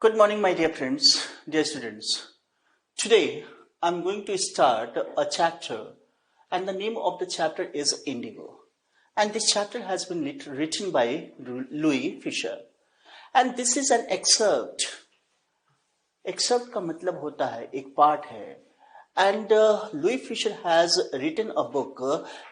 Good morning, my dear friends, dear students. Today, I'm going to start a chapter, and the name of the chapter is Indigo. And this chapter has been written by Louis Fisher. And this is an excerpt. Excerpt का मतलब होता है एक part है. And Louis Fisher has written a book,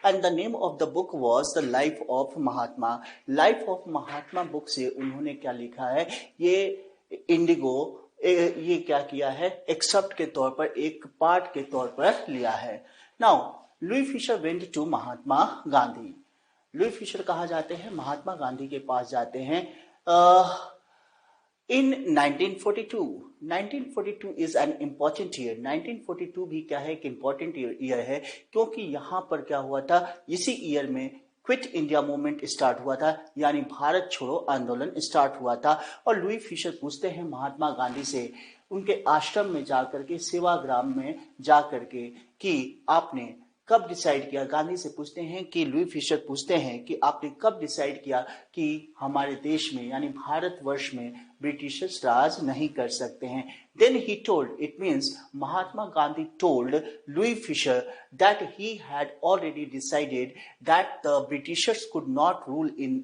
and the name of the book was The Life of Mahatma. Life of Mahatma book से उन्होंने क्या लिखा है, ये इंडिगो ये क्या किया है, एक्सेप्ट के तौर पर, एक पार्ट के तौर पर लिया है. Now Louis Fischer went to Mahatma Gandhi. Louis Fischer कहा जाते हैं, महात्मा गांधी के पास जाते हैं. In 1942 is an important year. 1942 भी क्या है, एक इम्पॉर्टेंट ईयर है, क्योंकि यहां पर क्या हुआ था, इसी ईयर में क्विट इंडिया मूवमेंट स्टार्ट हुआ था, यानी भारत छोड़ो आंदोलन स्टार्ट हुआ था. और लुई फिशर पूछते हैं महात्मा गांधी से, उनके आश्रम में जाकर के, सेवाग्राम में जाकर के, कि आपने कब डिसाइड किया. गांधी से पूछते हैं कि लुई फिशर पूछते हैं कि आपने कब डिसाइड किया कि हमारे देश में यानी भारतवर्ष में ब्रिटिशर्स राज नहीं कर सकते हैं. Then he told, it means Mahatma Gandhi told Louis Fischer that he had already decided that the Britishers could not rule in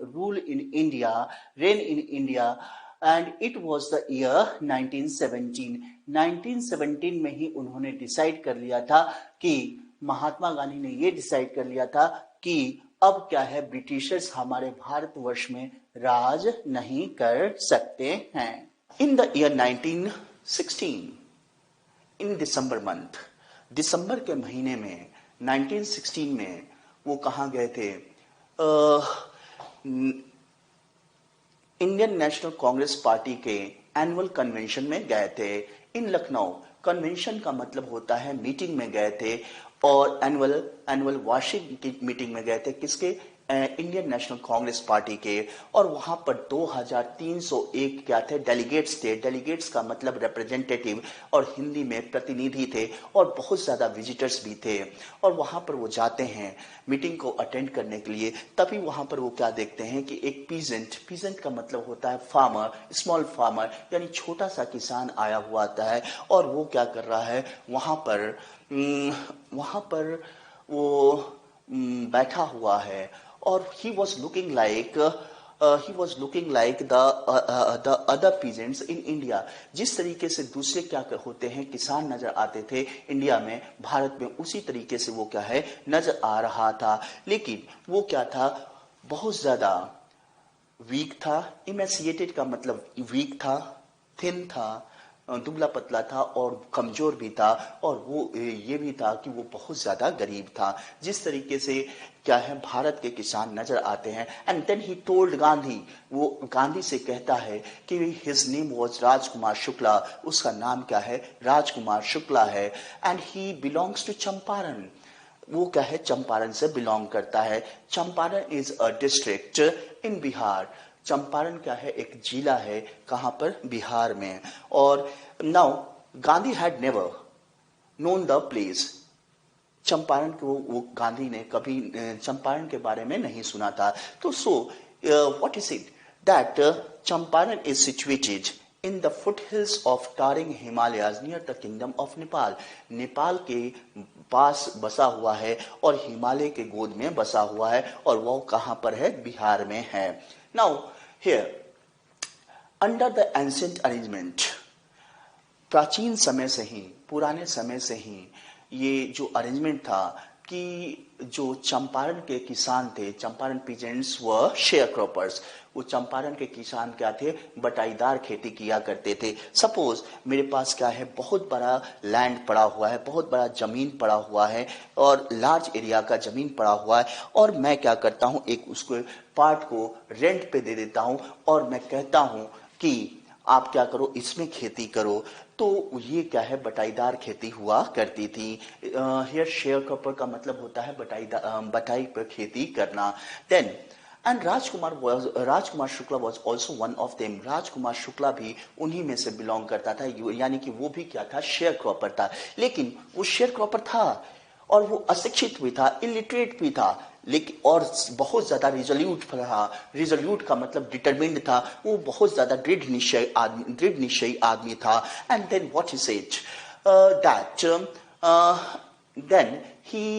India, reign in India, and it was the year 1917. 1917 में ही उन्होंने डिसाइड कर लिया था कि महात्मा गांधी ने ये डिसाइड कर लिया था कि अब क्या है, ब्रिटिशर्स हमारे भारतवर्ष में राज नहीं कर सकते हैं. In the year 1916, in December month, दिसंबर के महीने में 1916 में वो कहाँ गए थे, इंडियन नेशनल कांग्रेस पार्टी के एनुअल कन्वेंशन में गए थे इन लखनऊ. कन्वेंशन का मतलब होता है मीटिंग में गए थे, और एनुअल वार्षिक मीटिंग में गए थे किसके, इंडियन नेशनल कांग्रेस पार्टी के. और वहां पर 2301 क्या थे, डेलीगेट्स थे. डेलीगेट्स का मतलब रिप्रेजेंटेटिव और हिंदी में प्रतिनिधि थे, और बहुत ज्यादा विजिटर्स भी थे. और वहां पर वो जाते हैं मीटिंग को अटेंड करने के लिए. तभी वहां पर वो क्या देखते हैं कि एक पीजेंट का मतलब होता है फार्मर, स्मॉल फार्मर, यानी छोटा सा किसान आया हुआ आता है. और वो क्या कर रहा है, वहां पर वो बैठा हुआ है, और he was looking like the other peasants in India. जिस तरीके से दूसरे क्या होते हैं, किसान नजर आते थे इंडिया में, भारत में, उसी तरीके से वो क्या है, नजर आ रहा था. लेकिन वो क्या था, बहुत ज्यादा वीक था. इमेसिएटेड का मतलब वीक था, थिन था, दुबला पतला था, और कमजोर भी था. और वो ये भी था कि वो बहुत ज्यादा गरीब था. जिस तरीके से क्या है, भारत के किसान नजर आते हैं. And then he told Gandhi, वो गांधी से कहता है कि his name was Rajkumar Shukla. उसका नाम क्या है, राजकुमार शुक्ला है. And he belongs to Champaran. वो क्या है, चंपारण से बिलोंग करता है. Champaran is a district in Bihar. Champaran क्या है, एक जिला है, कहां पर, बिहार में. और now Gandhi had never known the place. Champaran को वो गांधी ने कभी चंपारण के बारे में नहीं सुना था. तो what is it, that Champaran is situated in the foothills of tarring Himalayas near the kingdom of Nepal. Nepal के पास बसा हुआ है और हिमालय के गोद में बसा हुआ है. और वो कहां पर है, बिहार में है. Now here, under the ancient arrangement, प्राचीन समय से ही, पुराने समय से ही ये जो अरेंजमेंट था कि जो चंपारण के किसान थे, चंपारण पीजेंट्स व शेयर क्रॉपर्स. वो चंपारण के किसान क्या थे, बटाईदार खेती किया करते थे. सपोज मेरे पास क्या है, बहुत बड़ा लैंड पड़ा हुआ है, बहुत बड़ा जमीन पड़ा हुआ है, और लार्ज एरिया का जमीन पड़ा हुआ है, और मैं क्या करता हूं, एक उसको पार्ट को रेंट पे दे देता हूं, और मैं कहता हूं कि आप क्या करो, इसमें खेती करो. तो ये क्या है, बटाईदार खेती हुआ करती थी. हियर शेयर क्रॉपर का मतलब होता है बटाई पर खेती करना. Then and Rajkumar Shukla was also one of them. Rajkumar Shukla भी उन्हीं में से बिलोंग करता था, यानी कि वो भी क्या था, शेयर क्रॉपर था. लेकिन वो शेयर क्रॉपर था, और वो अशिक्षित भी था, इलिटरेट भी था, लेकिन और बहुत ज्यादा रिजोल्यूट था। रिजोल्यूट का मतलब डिटरमिन्ड था, वो बहुत ज्यादा दृढ़ निश्चयी आदमी था। And then what he said that then he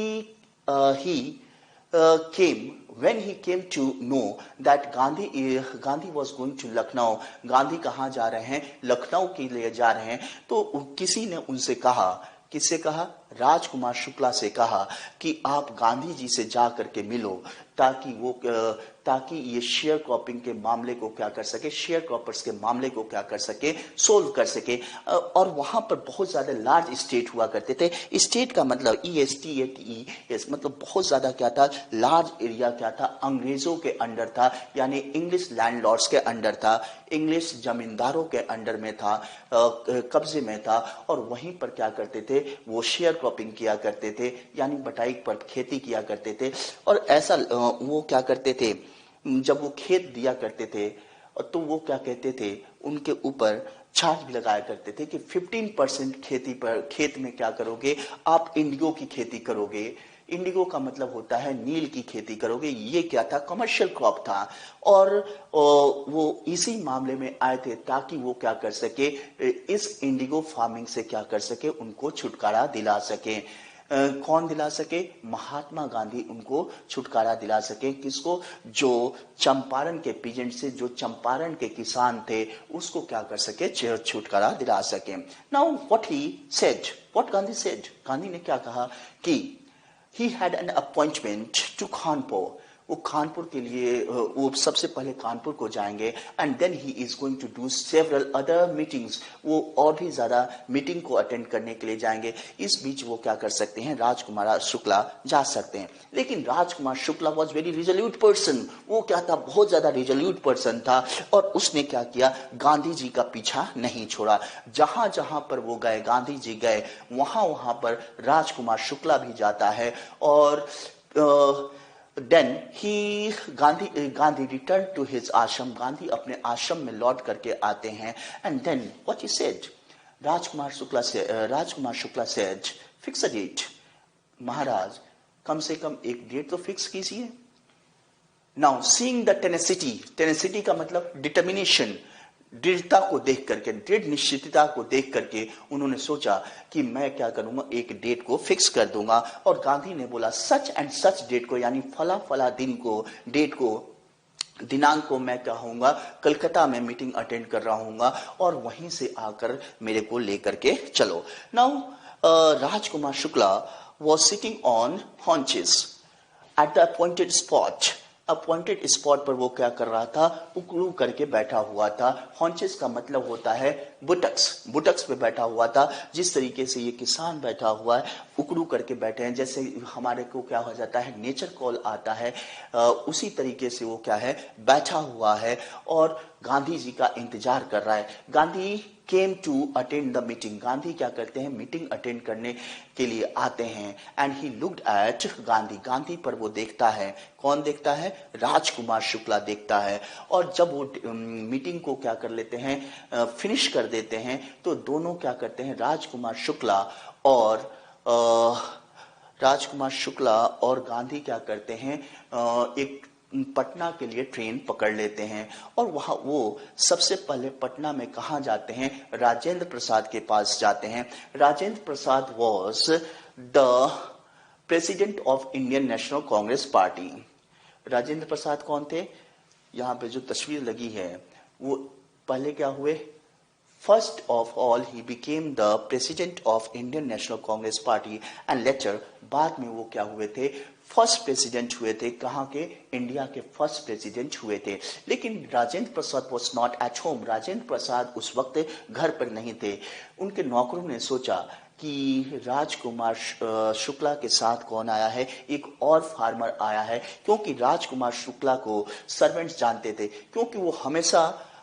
came when he came to know that Gandhi was going to Lucknow, Gandhi कहाँ जा रहे हैं, लखनऊ के लिए जा रहे हैं। तो किसी ने उनसे कहा, किससे कहा, राजकुमार शुक्ला से कहा कि आप गांधी जी से जा करके मिलो, ताकि ये शेयर क्रॉपिंग के मामले को क्या कर सके, शेयर क्रॉपर्स के मामले को क्या कर सके, सोल्व कर सके। और वहां पर बहुत ज्यादा लार्ज स्टेट हुआ करते थे। स्टेट का मतलब ESTATE, मतलब बहुत ज्यादा क्या था, लार्ज एरिया क्या था, अंग्रेजों के अंडर था, यानी इंग्लिश लैंडलॉर्ड्स के अंडर था, इंग्लिश जमींदारों के अंडर में था, कब्जे में था। और वहीं पर क्या करते थे, वो शेयर क्रॉपिंग किया करते थे, यानी बटाई पर खेती किया करते थे। और ऐसा वो क्या करते थे, जब वो खेत दिया करते थे तो वो क्या कहते थे, उनके ऊपर चार्ज भी लगाया करते थे कि 15% खेत में क्या करोगे, आप इंडिगो की खेती करोगे। इंडिगो का मतलब होता है नील की खेती करोगे। ये क्या था, कमर्शियल क्रॉप था। और वो इसी मामले में आए थे ताकि वो क्या कर सके, इस इंडिगो फार्मिंग से क्या कर सके, उनको छुटकारा दिला सके। कौन दिला सके, महात्मा गांधी उनको छुटकारा दिला सके। किसको, जो चंपारण के पीजेंट से, जो चंपारण के किसान थे, उसको क्या कर सके, छुटकारा दिला सके। Now what he said, what Gandhi said, Gandhi ने क्या कहा कि he had an appointment to Kanpur, वो कानपुर के लिए, वो सबसे पहले कानपुर को जाएंगे। And then he is going to do several other meetings, वो और भी ज्यादा मीटिंग को अटेंड करने के लिए जाएंगे। इस बीच वो क्या कर सकते हैं, राजकुमार शुक्ला जा सकते हैं। लेकिन Rajkumar Shukla was very resolute person, वो क्या था, बहुत ज्यादा रिजोल्यूट पर्सन था। और उसने क्या किया, गांधी जी का पीछा नहीं छोड़ा। जहां जहां पर वो गए, गांधी जी गए, वहां वहां पर राजकुमार शुक्ला भी जाता है। और Then Gandhi returned to his ashram, Gandhi अपने आश्रम में लौट करके आते हैं। And then what he said, Rajkumar Shukla said, fix a date, महाराज कम से कम एक डेट तो फिक्स कीजिए। Now seeing the tenacity का मतलब डिटर्मिनेशन, दृढ़ता को देख करके, दृढ़ निश्चितता को देख करके उन्होंने सोचा कि मैं क्या करूंगा, एक डेट को फिक्स कर दूंगा। और गांधी ने बोला सच एंड सच डेट को, यानी फला फला दिन को, डेट को, दिनांक को मैं क्या होऊंगा, कलकत्ता में मीटिंग अटेंड कर रहा हूंगा और वहीं से आकर मेरे को लेकर के चलो। Now Rajkumar Shukla was sitting on haunches at the appointed spot पर वो क्या कर रहा था, उकड़ू करके बैठा हुआ था। हॉन्चेस का मतलब होता है बुटक्स पे बैठा हुआ था। जिस तरीके से ये किसान बैठा हुआ है, उकड़ू करके बैठे हैं, जैसे हमारे को क्या हो जाता है, नेचर कॉल आता है, उसी तरीके से वो क्या है, बैठा हुआ है और गांधी जी का इंतजार कर रहा है। Gandhi came to attend the meeting, Gandhi क्या करते हैं, मीटिंग अटेंड करने के लिए आते हैं। And he looked at Gandhi पर वो देखता है, कौन देखता है, राजकुमार शुक्ला देखता है। और जब वो मीटिंग को क्या कर लेते हैं, फिनिश कर देते हैं, तो दोनों क्या करते हैं, राजकुमार शुक्ला और गांधी क्या करते हैं, एक पटना के लिए ट्रेन पकड़ लेते हैं। और वहां वो सबसे पहले पटना में कहा जाते हैं, राजेंद्र प्रसाद के पास जाते हैं। Rajendra Prasad was the president of Indian National Congress party. Rajendra Prasad कौन थे, यहाँ पे जो तस्वीर लगी है, वो पहले क्या हुए, first of all he became the president of Indian National Congress party and later, बाद में वो क्या हुए थे, फर्स्ट प्रेसिडेंट हुए थे। कहाँ के, इंडिया के फर्स्ट प्रेसिडेंट हुए थे। लेकिन Rajendra Prasad was not at home, Rajendra Prasad उस वक्त घर पर नहीं थे। उनके नौकरों ने सोचा कि राजकुमार शुक्ला के साथ कौन आया है, एक और फार्मर आया है। क्योंकि राजकुमार शुक्ला को सर्वेंट्स जानते थे, क्योंकि वो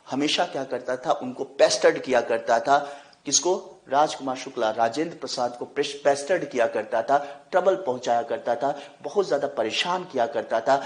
हमेशा क्या करता था, उनको पेस्टर्ड किया करता था। किसको? राजकुमार शुक्ला राजेंद्र प्रसाद को पेस्टर्ड किया करता था, ट्रबल पहुंचाया करता था, बहुत ज्यादा परेशान किया करता था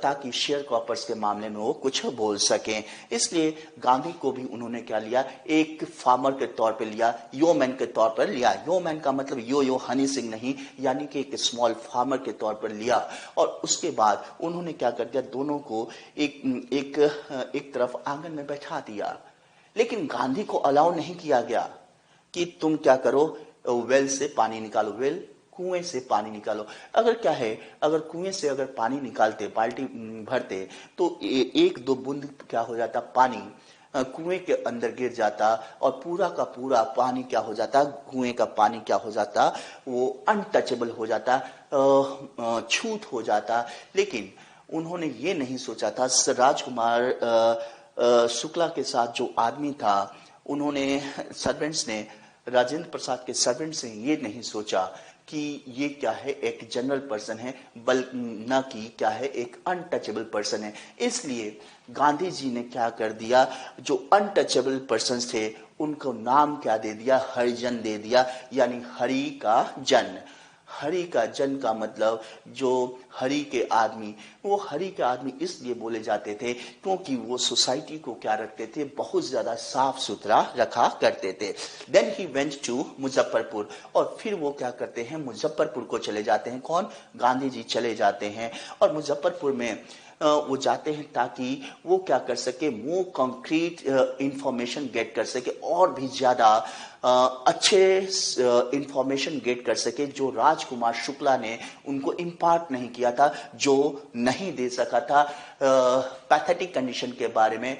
ताकि शेयर कॉपर्स के मामले में वो कुछ बोल सकें। इसलिए गांधी को भी उन्होंने क्या लिया? एक फार्मर के तौर पे लिया, योमैन के तौर पर लिया। योमैन का मतलब यो हनी सिंह नहीं, यानी कि एक स्मॉल फार्मर के तौर पर लिया। और उसके बाद उन्होंने क्या कर दिया? दोनों को एक तरफ आंगन में बैठा दिया। लेकिन गांधी को अलाउ नहीं किया गया कि तुम क्या करो, वेल से पानी निकालो, वेल कुएं से पानी निकालो। अगर क्या है, अगर कुएं से अगर पानी निकालते, बाल्टी भरते, तो एक दो बूंद क्या हो जाता? पानी कुएं के अंदर गिर जाता और पूरा का पूरा पानी क्या हो जाता? कुएं का पानी क्या हो जाता? वो अनटचेबल हो जाता, छूत हो जाता। लेकिन उन्होंने ये नहीं सोचा था, राजकुमार शुक्ला के साथ जो आदमी था, उन्होंने सर्वेंट्स ने, राजेंद्र प्रसाद के सर्वेंट्स ने ये नहीं सोचा कि ये क्या है, एक जनरल पर्सन है, न कि क्या है, एक अनटचेबल पर्सन है। इसलिए गांधी जी ने क्या कर दिया? जो अनटचेबल पर्सन्स थे उनको नाम क्या दे दिया? हरिजन दे दिया, यानी हरि का जन। हरि का जन का मतलब जो हरि के आदमी, वो हरि के आदमी इसलिए बोले जाते थे क्योंकि वो सोसाइटी को क्या रखते थे? बहुत ज्यादा साफ सुथरा रखा करते थे। Then he went to Muzaffarpur, और फिर वो क्या करते हैं? मुजफ्फरपुर को चले जाते हैं। कौन? गांधी जी चले जाते हैं और मुजफ्फरपुर में वो जाते हैं ताकि वो क्या कर सके? वो कंक्रीट इंफॉर्मेशन गेट कर सके, और भी ज्यादा अच्छे इंफॉर्मेशन गेट कर सके जो राजकुमार शुक्ला ने उनको इम्पार्ट नहीं किया था, जो नहीं दे सका था पैथेटिक कंडीशन के बारे में,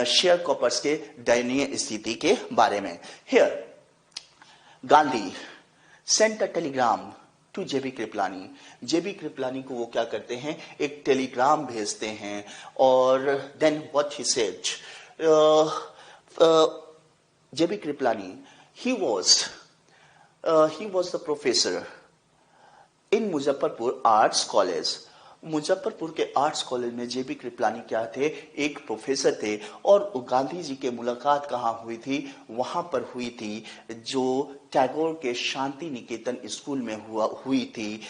शेयर कॉपर्स के दयनीय स्थिति के बारे में। Here Gandhi sent a telegram to J B Kripalani. J B Kripalani को वो क्या करते हैं? एक टेलीग्राम भेजते हैं। और then what he said, JB Kripalani, he was the professor in Muzaffarpur arts college. Muzaffarpur के आर्ट्स कॉलेज में जेबी कृपलानी क्या थे? एक प्रोफेसर थे। और गांधी जी के मुलाकात कहाँ हुई थी? वहां पर हुई थी जो टैगोर के शांति निकेतन स्कूल में हुई थी,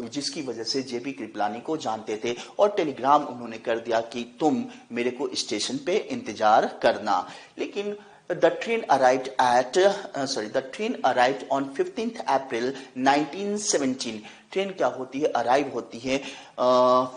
जिसकी वजह से जेबी कृपलानी को जानते थे। और टेलीग्राम उन्होंने कर दिया कि तुम मेरे को स्टेशन पे इंतजार करना। लेकिन the train arrived on 15th April 1917। Train क्या होती है? अराइव होती है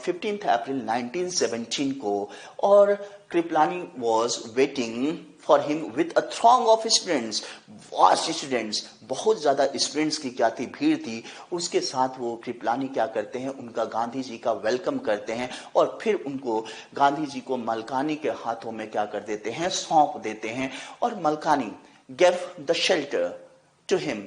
15th अप्रैल 1917 को। और Kripalani was waiting for him with a throng of students, vast students, बहुत ज्यादा स्टूडेंट्स की क्या थी? भीड़ थी। उसके साथ वो कृपलानी क्या करते हैं? उनका गांधी जी का वेलकम करते हैं और फिर उनको गांधी जी को मलकानी के हाथों में क्या कर देते हैं? सौंप देते हैं। और Malkani gave the shelter to him।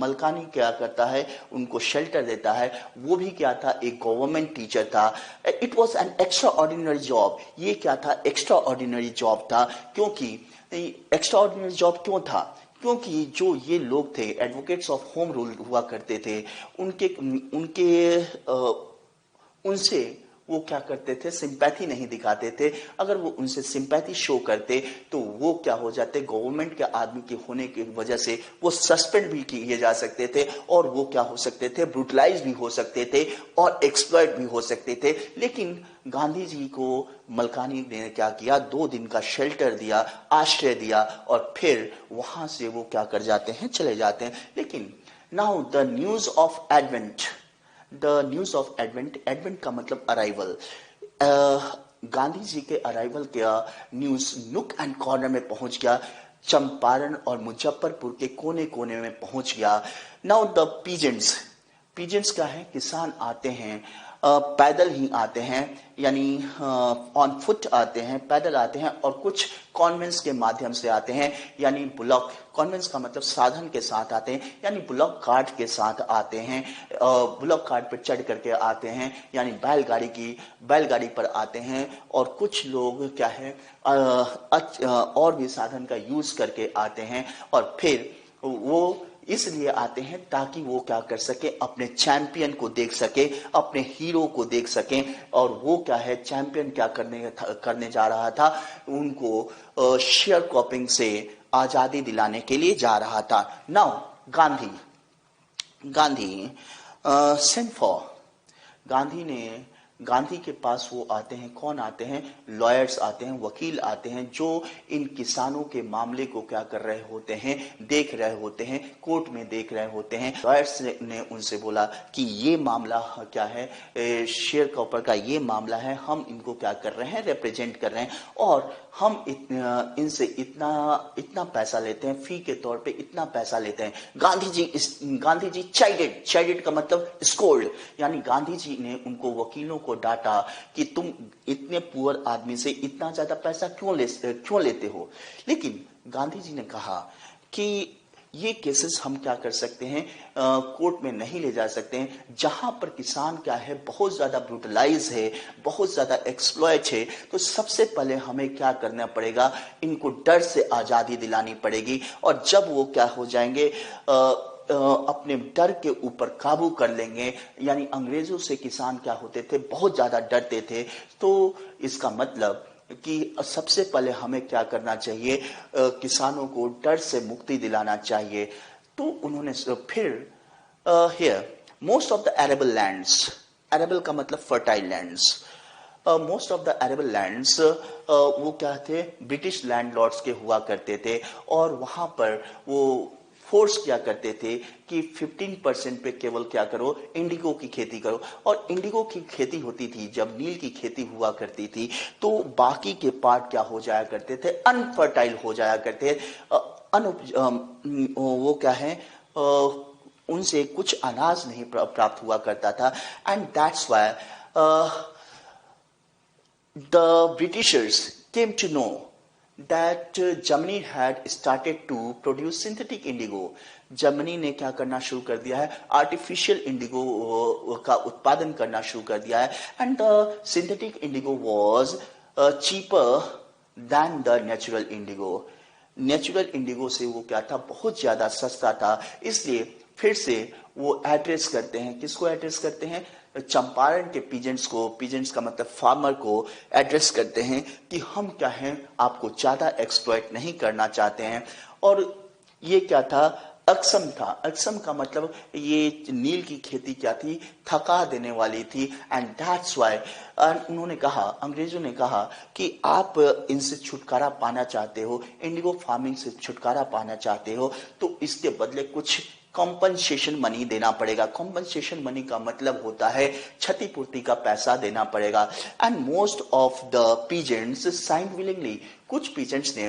Malkani क्या करता है? उनको शेल्टर देता है। वो भी क्या था? एक गवर्नमेंट टीचर था। It was an extra ordinary job. ये क्या था? एक्स्ट्रा ऑर्डिनरी जॉब था। क्योंकि एक्स्ट्रा ऑर्डिनरी जॉब क्यों था? क्योंकि जो ये लोग थे, एडवोकेट्स ऑफ होम रूल हुआ करते थे, उनसे वो क्या करते थे? सिंपैथी नहीं दिखाते थे। अगर वो उनसे सिंपैथी शो करते तो वो क्या हो जाते? गवर्नमेंट के आदमी के होने की वजह से वो सस्पेंड भी किए जा सकते थे, और वो क्या हो सकते थे? ब्रूटलाइज भी हो सकते थे और एक्सप्लॉइट भी हो सकते थे। लेकिन गांधी जी को मलकानी ने क्या किया? 2 दिन का शेल्टर दिया, आश्रय दिया, और फिर वहां से वो क्या कर जाते हैं? चले जाते हैं। लेकिन now the news of advent, advent का मतलब अराइवल। गांधी जी के अराइवल का न्यूज नुक एंड कॉर्नर में पहुंच गया, चंपारण और मुजफ्फरपुर के कोने कोने में पहुंच गया। नाउ द पीजेंट्स क्या है? किसान आते हैं, पैदल ही आते हैं, यानी ऑन फुट आते हैं, पैदल आते हैं, और कुछ कॉन्वेंट्स के माध्यम से आते हैं, यानी बुलॉक। कॉन्वेंट्स का मतलब साधन के साथ आते हैं, यानी बुलॉक कार्ट के साथ आते हैं। बुलॉक कार्ट पर चढ़ करके आते हैं, यानी बैलगाड़ी पर आते हैं। और कुछ लोग क्या है, और भी साधन का यूज करके आते हैं। और फिर वो इसलिए आते हैं ताकि वो क्या कर सके, अपने चैंपियन को देख सके, अपने हीरो को देख सके। और वो क्या है, चैंपियन क्या करने जा रहा था, उनको शेयर क्रॉपिंग से आजादी दिलाने के लिए जा रहा था। Now Gandhi sent for, Gandhi के पास वो आते हैं, कौन आते हैं, लॉयर्स आते हैं, वकील आते हैं, जो इन किसानों के मामले को क्या कर रहे होते हैं, देख रहे होते हैं, कोर्ट में देख रहे होते हैं। लॉयर्स ने उनसे बोला कि ये मामला क्या है, शेयर क्रॉपर का ये मामला है, हम इनको क्या कर रहे हैं, रिप्रेजेंट कर रहे हैं, और हम इनसे इतना पैसा लेते हैं, फी के तौर पे इतना पैसा लेते हैं। गांधी जी चाइडेड का मतलब स्कोल्ड, यानी गांधी जी ने उनको वकीलों को डांटा कि तुम इतने पुअर आदमी से इतना ज्यादा पैसा क्यों लेते हो। लेकिन गांधी जी ने कहा कि ये केसेस हम क्या कर सकते हैं, कोर्ट में नहीं ले जा सकते हैं, जहां पर किसान क्या है, बहुत ज्यादा ब्रूटलाइज है, बहुत ज्यादा एक्सप्लॉयट है। तो सबसे पहले हमें क्या करना पड़ेगा, इनको डर से आजादी दिलानी पड़ेगी। और जब वो क्या हो जाएंगे, अपने डर के ऊपर काबू कर लेंगे, यानी अंग्रेजों से किसान क्या होते थे, बहुत ज्यादा डरते थे। तो इसका मतलब कि सबसे पहले हमें क्या करना चाहिए, किसानों को डर से मुक्ति दिलाना चाहिए। तो उन्होंने फिर here most of the arable lands, arable का मतलब fertile lands, most of the arable lands वो क्या थे, ब्रिटिश लैंडलॉर्ड्स के हुआ करते थे। और वहां पर वो फोर्स क्या करते थे कि 15% पे केवल क्या करो, इंडिगो की खेती करो। और इंडिगो की खेती होती थी, जब नील की खेती हुआ करती थी, तो बाकी के पार्ट क्या हो जाया करते थे, अनफर्टाइल हो जाया करते। वो क्या है, उनसे कुछ अनाज नहीं प्राप्त हुआ करता था। And that's why the Britishers came to know that Germany had started to produce synthetic indigo. Germany ने क्या करना शुरू कर दिया है, आर्टिफिशियल इंडिगो का उत्पादन करना शुरू कर दिया है। And the synthetic Indigo was cheaper than the natural Indigo. Natural Indigo से वो क्या था, बहुत ज्यादा सस्ता था। इसलिए फिर से वो एड्रेस करते हैं, किसको एड्रेस करते हैं, चंपारण के पीजेंट्स को, पीजेंट्स का मतलब फार्मर को एड्रेस करते हैं कि हम क्या हैं, आपको ज्यादा एक्सप्लॉइट नहीं करना चाहते हैं। और ये क्या था, अक्षम था। अक्षम का मतलब ये नील की खेती क्या थी, थका देने वाली थी। एंड दैट्स व्हाई उन्होंने कहा, अंग्रेजों ने कहा कि आप इनसे छुटकारा पाना चाहते हो, इंडिगो फार्मिंग से छुटकारा पाना चाहते हो, तो इसके बदले कुछ कॉम्पनसेशन मनी देना पड़ेगा। कॉम्पनसेशन मनी का मतलब होता है क्षतिपूर्ति का पैसा देना पड़ेगा। And most of the peasants sign willingly, कुछ पीजेंट्स ने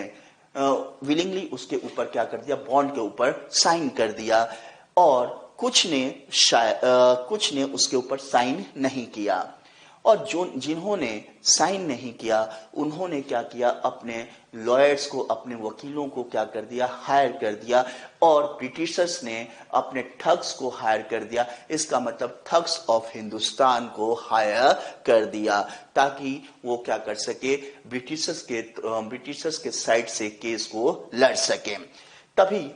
विलिंगली उसके ऊपर क्या कर दिया, बॉन्ड के ऊपर साइन कर दिया। और कुछ ने उसके ऊपर साइन नहीं किया। और जो जिन्होंने साइन नहीं किया, उन्होंने क्या किया, अपने लॉयर्स को, अपने वकीलों को क्या कर दिया, हायर कर दिया। और ब्रिटिशर्स ने अपने ठग्स को हायर कर दिया। इसका मतलब ठग्स ऑफ हिंदुस्तान को हायर कर दिया, ताकि वो क्या कर सके, ब्रिटिशर्स के साइड से केस को लड़ सके। तभी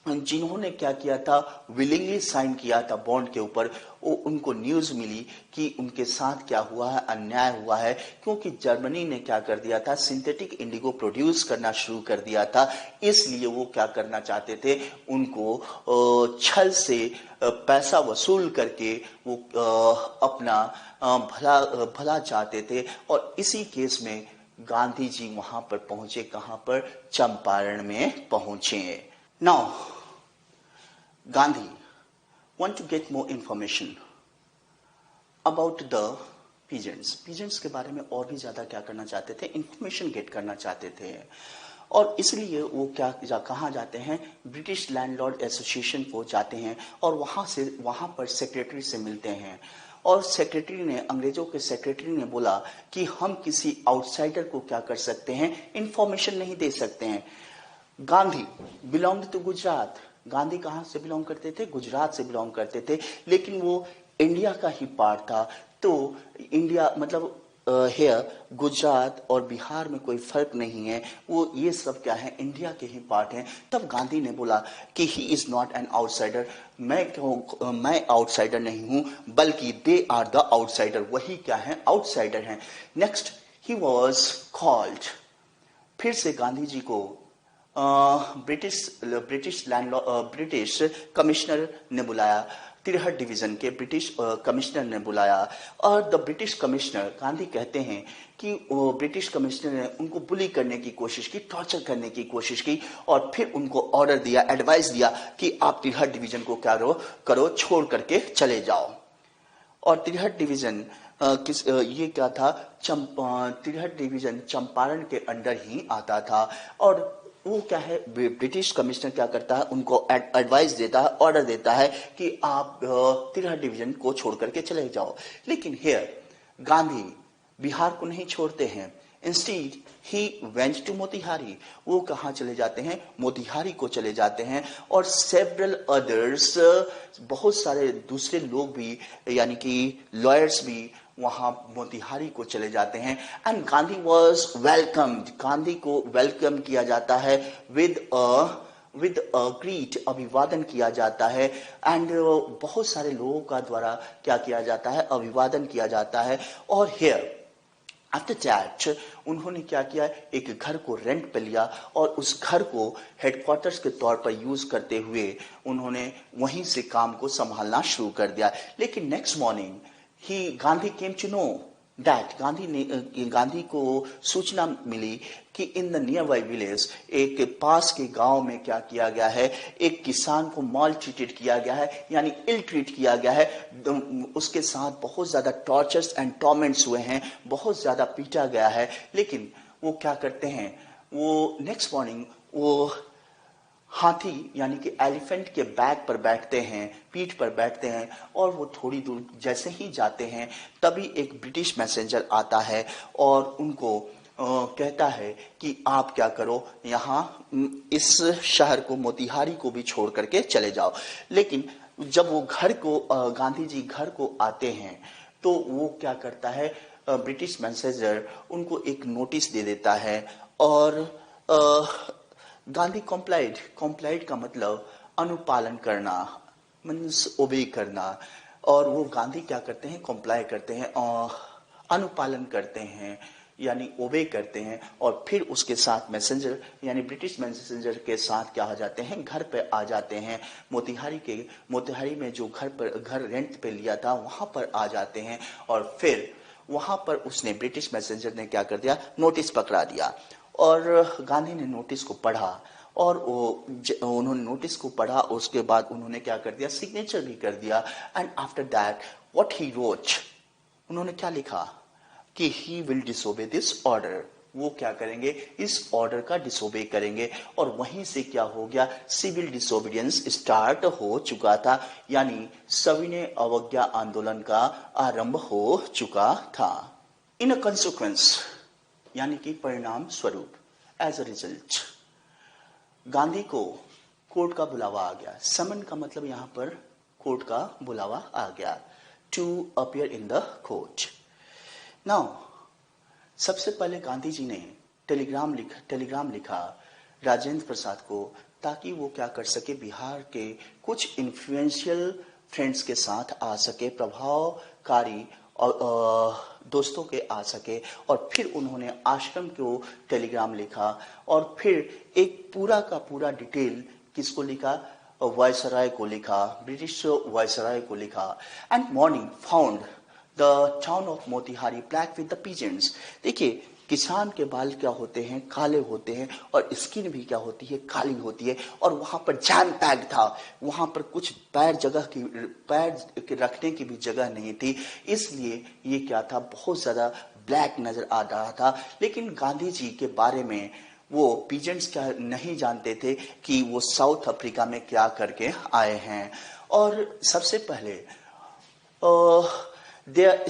जिन्होंने क्या किया था, विलिंगली साइन किया था बॉन्ड के ऊपर, वो उनको न्यूज मिली कि उनके साथ क्या हुआ है, अन्याय हुआ है। क्योंकि जर्मनी ने क्या कर दिया था, सिंथेटिक इंडिगो प्रोड्यूस करना शुरू कर दिया था। इसलिए वो क्या करना चाहते थे, उनको छल से पैसा वसूल करके वो अपना भला चाहते थे। और इसी केस में गांधी जी वहां पर पहुंचे, कहां पर, चंपारण में पहुंचे। Now, Gandhi want to get more information about the peasants. Peasants के बारे में और भी ज्यादा क्या करना चाहते थे, इंफॉर्मेशन गेट करना चाहते थे। और इसलिए वो कहाँ जाते हैं, ब्रिटिश लैंडलॉर्ड एसोसिएशन को जाते हैं। और वहां पर सेक्रेटरी से मिलते हैं। और सेक्रेटरी ने, अंग्रेजों के सेक्रेटरी ने बोला कि हम किसी आउटसाइडर को क्या कर सकते हैं, इंफॉर्मेशन नहीं दे सकते हैं। Gandhi belong to Gujarat. गांधी कहां से बिलोंग करते थे, गुजरात से बिलोंग करते थे। लेकिन वो इंडिया का ही पार्ट था। तो इंडिया मतलब हेयर गुजरात और बिहार में कोई फर्क नहीं है, वो ये सब क्या है, इंडिया के ही पार्ट हैं। तब गांधी ने बोला कि he is not an outsider, मैं आउटसाइडर नहीं हूं, बल्कि दे आर द आउटसाइडर, वही क्या है, आउटसाइडर हैं। नेक्स्ट, ही वॉज कॉल्ड, फिर से गांधी जी को ब्रिटिश कमिश्नर ने बुलाया, तिरहट डिवीजन के ब्रिटिश कमिश्नर ने बुलाया। और द ब्रिटिश कमिश्नर, गांधी कहते हैं कि वो ब्रिटिश कमिश्नर ने उनको बुली करने की कोशिश की, टॉर्चर करने की कोशिश की, और फिर उनको ऑर्डर दिया, एडवाइस दिया कि आप तिरहट डिवीजन को क्या करो, छोड़ करके चले जाओ। और तिरहट डिवीजन ये क्या था, तिरहट डिवीजन चंपारण के अंडर ही आता था। और वो क्या है, ब्रिटिश कमिश्नर क्या करता है, उनको एडवाइस देता है, ऑर्डर देता है कि आप तिरहट डिवीजन को छोड़ करके चले जाओ। लेकिन हियर गांधी बिहार को नहीं छोड़ते हैं, instead he went to Motihari, वो कहाँ चले जाते हैं, मोतिहारी को चले जाते हैं। और सेवरल अदर्स, बहुत सारे दूसरे लोग भी, यानी कि लॉयर्स भी वहां मोतिहारी को चले जाते हैं। And Gandhi was welcomed, Gandhi को वेलकम किया जाता है विद अ ग्रीट, अभिवादन किया जाता है। एंड बहुत सारे लोगों का द्वारा क्या किया जाता है, अभिवादन किया जाता है। और हियर आफ्टर दैट उन्होंने क्या किया, एक घर को रेंट पे लिया और उस घर को हेडक्वार्टर्स के तौर पर यूज करते हुए उन्होंने वहीं से काम को संभालना शुरू कर दिया। लेकिन next morning Gandhi came to know that, Gandhi को सूचना मिली कि in the nearby village, एक पास के गांव में क्या किया गया है, एक किसान को मॉल ट्रीटेड किया गया है, यानी इल ट्रीट किया गया है, उसके साथ बहुत ज्यादा टॉर्चर्स एंड टॉर्मेंट्स हुए हैं, बहुत ज्यादा पीटा गया है। लेकिन वो क्या करते हैं, वो नेक्स्ट मॉर्निंग वो हाथी यानी कि एलिफेंट के बैक पर बैठते हैं, पीठ पर बैठते हैं, और वो थोड़ी दूर जैसे ही जाते हैं तभी एक ब्रिटिश मैसेंजर आता है और उनको कहता है कि आप क्या करो, यहाँ इस शहर को, मोतिहारी को भी छोड़ करके चले जाओ। लेकिन जब वो घर को, गांधी जी घर को आते हैं, तो वो क्या करता है, ब्रिटिश मैसेंजर उनको एक नोटिस दे देता है। और गांधी कॉम्प्लाइड का मतलब अनुपालन करना, मीन्स ओबे करना। और वो गांधी क्या करते हैं, कॉम्प्लाई करते हैं और अनुपालन करते हैं, यानी ओबे करते हैं। और फिर उसके साथ मैसेंजर यानी ब्रिटिश मैसेंजर के साथ क्या हो जाते हैं, घर पे आ जाते हैं। मोतिहारी में जो घर रेंट पे लिया था वहां पर आ जाते हैं। और फिर वहां पर उसने, ब्रिटिश मैसेंजर ने क्या कर दिया, नोटिस पकड़ा दिया। और गांधी ने नोटिस को पढ़ा, और उन्होंने नोटिस को पढ़ा, उसके बाद उन्होंने क्या कर दिया, सिग्नेचर भी कर दिया। And after that what he wrote, उन्होंने क्या लिखा कि he will disobey this order, वो क्या करेंगे, इस ऑर्डर का डिसोबे करेंगे। और वहीं से क्या हो गया, सिविल डिसोबीडियंस स्टार्ट हो चुका था, यानी सविनय अवज्ञा आंदोलन का आरंभ हो चुका था। इन अ कंसिक्वेंस, यानी कि परिणाम स्वरूप, एज अ रिजल्ट, गांधी को कोर्ट का बुलावा आ गया। समन का मतलब यहां पर कोर्ट का बुलावा आ गया, to appear in the court. Now सबसे पहले गांधी जी ने टेलीग्राम लिखा राजेंद्र प्रसाद को, ताकि वो क्या कर सके, बिहार के कुछ इन्फ्लुएंशियल फ्रेंड्स के साथ आ सके, प्रभावकारी और दोस्तों के आ सके। और फिर उन्होंने आश्रम को टेलीग्राम लिखा, और फिर एक पूरा का पूरा डिटेल किसको लिखा, वायसराय को लिखा, ब्रिटिश वायसराय को लिखा। And morning found the town of Motihari black with the peasants. देखिए, किसान के बाल क्या होते हैं, काले होते हैं, और स्किन भी क्या होती है, काली होती है। और वहां पर जैम पैक था, वहां पर कुछ पैर रखने की भी जगह नहीं थी, इसलिए ये क्या था, बहुत ज्यादा ब्लैक नजर आ रहा था। लेकिन गांधी जी के बारे में वो पीजेंट्स क्या नहीं जानते थे कि वो साउथ अफ्रीका में क्या करके आए हैं। और सबसे पहले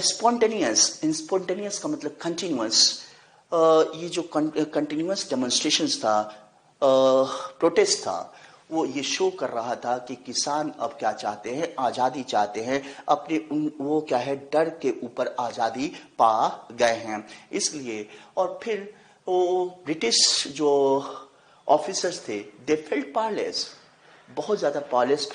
स्पॉन्टेनियस का मतलब कंटिन्यूअस, ये जो कंटिन्यूअस डेमोन्स्ट्रेशंस था, प्रोटेस्ट था, वो ये शो कर रहा था कि किसान अब क्या चाहते हैं, आजादी चाहते हैं, अपने वो क्या है, डर के ऊपर आजादी पा गए हैं। इसलिए और फिर वो ब्रिटिश जो ऑफिसर्स थे, दे फेल्ट पावरलेस, बहुत ज्यादा पावरलेस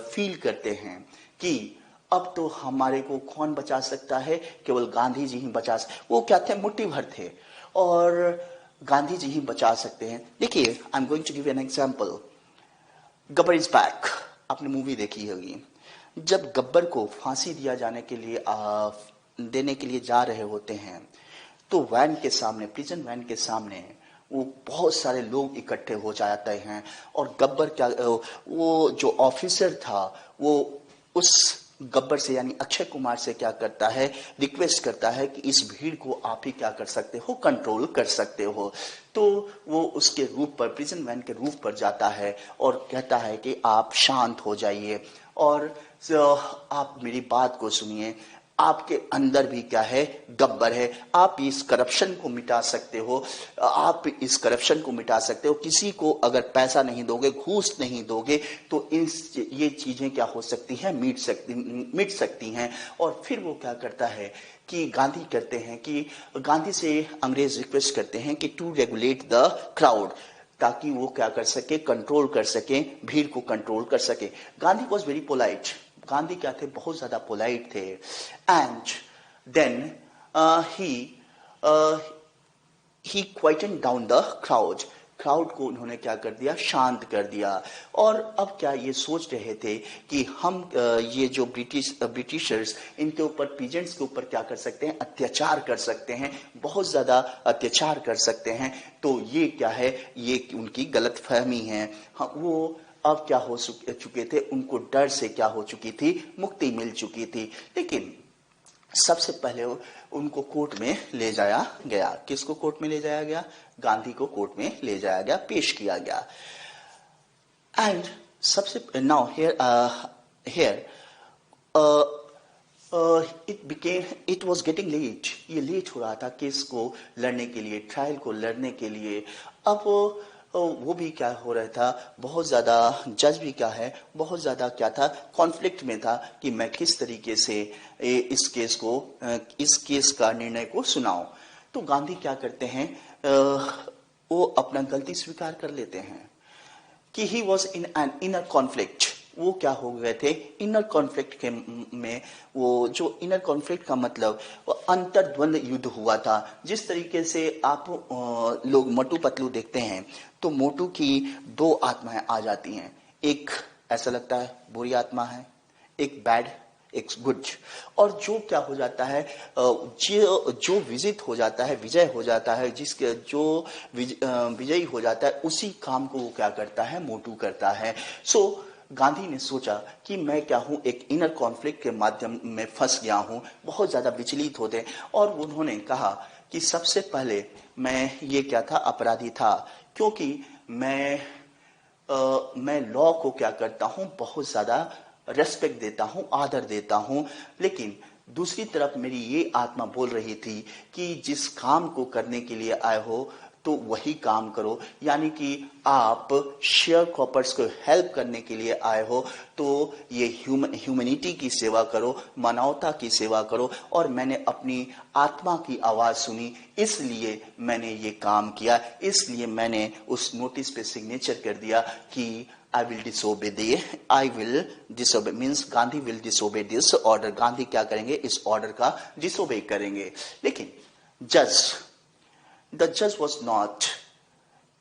फील करते हैं कि अब तो हमारे को कौन बचा सकता है, केवल गांधी जी ही बचा सकते। वो क्या थे, मुट्ठी भर थे और गांधी जी ही बचा सकते हैं। देखिए, I am going to give an example. Gabbar is back, आपने मूवी देखी होगी। जब गब्बर को फांसी दिया जाने के लिए देने के लिए जा रहे होते हैं, तो वैन के सामने, प्रिजन वैन के सामने वो बहुत सारे लोग इकट्ठे हो जाते हैं और गब्बर क्या, वो जो ऑफिसर था वो उस गब्बर से यानी अक्षय कुमार से क्या करता है, रिक्वेस्ट करता है कि इस भीड़ को आप ही क्या कर सकते हो, कंट्रोल कर सकते हो। तो वो उसके रूप पर, प्रिजन वैन के रूप पर जाता है और कहता है कि आप शांत हो जाइए और आप मेरी बात को सुनिए, आपके अंदर भी क्या है, गब्बर है, आप इस करप्शन को मिटा सकते हो, आप इस करप्शन को मिटा सकते हो। किसी को अगर पैसा नहीं दोगे, घूस नहीं दोगे, तो ये चीजें क्या हो सकती हैं, मिट सकती हैं। और फिर वो क्या करता है कि गांधी से अंग्रेज रिक्वेस्ट करते हैं कि टू रेगुलेट द क्राउड, ताकि वो क्या कर सके, कंट्रोल कर सके, भीड़ को कंट्रोल कर सके। Gandhi was very polite, Gandhi क्या थे, बहुत ज्यादा पोलाइट थे। And then he quietened down the crowd को उन्होंने क्या कर दिया, शांत कर दिया। और अब क्या ये सोच रहे थे कि हम ये जो ब्रिटिशर्स, इनके ऊपर, पीजेंट्स के ऊपर क्या कर सकते हैं, अत्याचार कर सकते हैं, बहुत ज्यादा अत्याचार कर सकते हैं। तो ये क्या है, ये उनकी गलत फहमी है। वो अब क्या हो चुके थे, उनको डर से क्या हो चुकी थी, मुक्ति मिल चुकी थी। लेकिन सबसे पहले उनको कोर्ट में ले जाया गया। किसको कोर्ट में ले जाया गया, गांधी को कोर्ट में ले जाया गया, पेश किया गया। एंड सबसे now here it was getting late, ये लेट हो रहा था केस को लड़ने के लिए, ट्रायल को लड़ने के लिए। अब वो भी क्या हो रहा था, बहुत ज्यादा, जज भी क्या है, बहुत ज्यादा क्या था, कॉन्फ्लिक्ट में था कि मैं किस तरीके से इस केस का निर्णय को सुनाऊं। तो गांधी क्या करते हैं, वो अपना गलती स्वीकार कर लेते हैं कि he was in an inner conflict. वो क्या हो गए थे, इनर कॉन्फ्लिक्ट के में, वो जो इनर कॉन्फ्लिक्ट का मतलब वो अंतर्द्वंद युद्ध हुआ था। जिस तरीके से आप लोग मोटू पतलू देखते हैं, तो मोटू की दो आत्माएं आ जाती हैं, एक ऐसा लगता है बुरी आत्मा है, एक बैड, एक गुड। और जो क्या हो जाता है, जो विजित हो जाता है, विजय हो जाता है, जिसके जो विजयी हो जाता है, उसी काम को वो क्या करता है, मोटू करता है। सो गांधी ने सोचा कि मैं क्या हूं, एक इनर कॉन्फ्लिक्ट के माध्यम में फंस गया हूं, बहुत ज्यादा विचलित होते। और उन्होंने कहा कि सबसे पहले मैं ये क्या था, अपराधी था, क्योंकि मैं लॉ को क्या करता हूं, बहुत ज्यादा रेस्पेक्ट देता हूं, आदर देता हूं। लेकिन दूसरी तरफ मेरी ये आत्मा बोल रही थी कि जिस काम को करने के लिए आए हो, तो वही काम करो। यानी कि आप शेयर कॉपर्स को हेल्प करने के लिए आए हो, तो ये ह्यूमैनिटी की सेवा करो, मानवता की सेवा करो। और मैंने अपनी आत्मा की आवाज सुनी, इसलिए मैंने ये काम किया, इसलिए मैंने उस नोटिस पे सिग्नेचर कर दिया कि I will disobey means Gandhi will disobey this order। Gandhi क्या करेंगे, इस ऑर्डर का disobey करेंगे। लेकिन the judge was not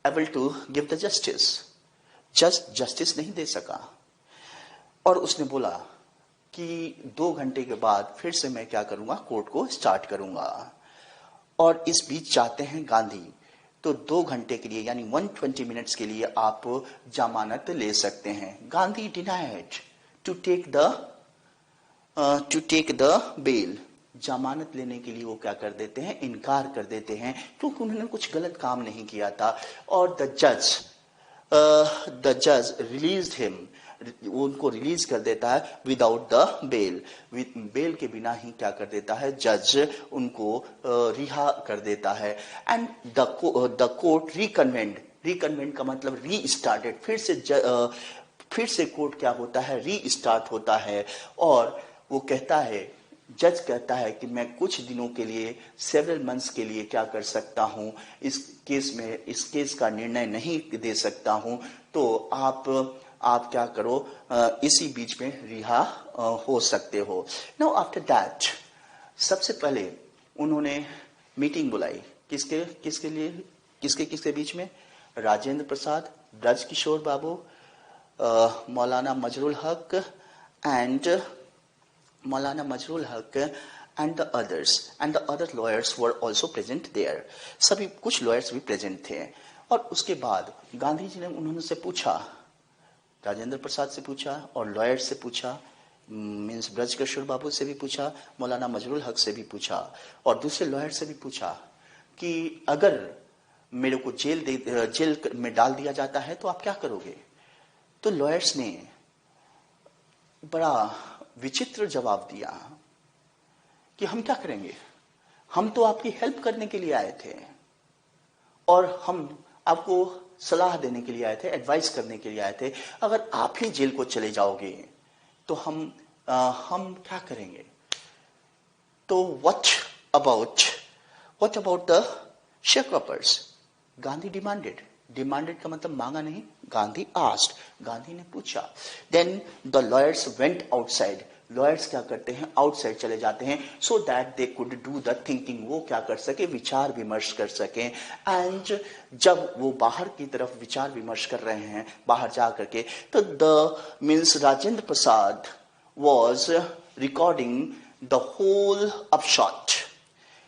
able to give the justice। जज जस्टिस नहीं दे सका और उसने बोला कि 2 घंटे के बाद फिर से मैं क्या करूंगा, कोर्ट को स्टार्ट करूंगा। और इस बीच चाहते हैं गांधी, तो 2 घंटे के लिए यानी 120 मिनट्स के लिए आप जमानत ले सकते हैं। Gandhi denied to take the bail. जमानत लेने के लिए वो क्या कर देते हैं, इनकार कर देते हैं, क्योंकि उन्होंने कुछ गलत काम नहीं किया था। और द जज रिलीज्ड हिम, उनको रिलीज कर देता है विदाउट द बेल। बेल के बिना ही क्या कर देता है, जज उनको रिहा कर देता है। एंड द कोर्ट रिकन्वेंट का मतलब रीस्टार्टेड, फिर से कोर्ट क्या होता है, रीस्टार्ट होता है। और वो कहता है, जज कहता है कि मैं कुछ दिनों के लिए, सेवरल मंथ्स के लिए क्या कर सकता हूं, इस केस का निर्णय नहीं दे सकता हूं, तो आप क्या करो, इसी बीच में रिहा हो सकते हो। नाउ आफ्टर दैट, सबसे पहले उन्होंने मीटिंग बुलाई, किसके किसके लिए, किसके बीच में, राजेंद्र प्रसाद, ब्रज किशोर बाबू, मौलाना मजरुल हक and and the other lawyers were also present there. सभी कुछ lawyers भी present थे। और उसके बाद गांधी जी ने उन्होंने से पूछा, राजेंद्र प्रसाद से पूछा और लॉयर से पूछा, मीन्स ब्रज किशोर बाबू से भी पूछा, मौलाना मजरुल हक से भी पूछा और दूसरे लॉयर से भी पूछा कि अगर मेरे को जेल में डाल दिया जाता है तो आप क्या करोगे। तो लॉयर्स ने बड़ा विचित्र जवाब दिया कि हम क्या करेंगे, हम तो आपकी हेल्प करने के लिए आए थे और हम आपको सलाह देने के लिए आए थे, एडवाइस करने के लिए आए थे। अगर आप ही जेल को चले जाओगे तो हम क्या करेंगे। तो what about the sharecroppers, Gandhi demanded का मतलब मांगा नहीं, गांधी आस्क्ड, गांधी ने पूछा। Then the lawyers went outside, lawyers क्या करते हैं, आउटसाइड चले जाते हैं, so that they could do the thinking, वो क्या कर सके, विचार विमर्श कर सके। एंड जब वो बाहर की तरफ विचार विमर्श कर रहे हैं, बाहर जा करके, तो the means Rajendra Prasad was recording the whole upshot.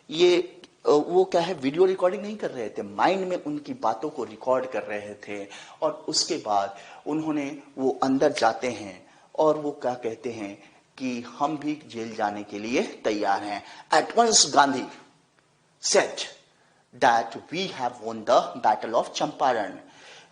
ये वो क्या है, वीडियो रिकॉर्डिंग नहीं कर रहे थे, माइंड में उनकी बातों को रिकॉर्ड कर रहे थे। और उसके बाद उन्होंने, वो अंदर जाते हैं और वो क्या कहते हैं कि हम भी जेल जाने के लिए तैयार हैं। At once Gandhi said that we have won the battle of Champaran,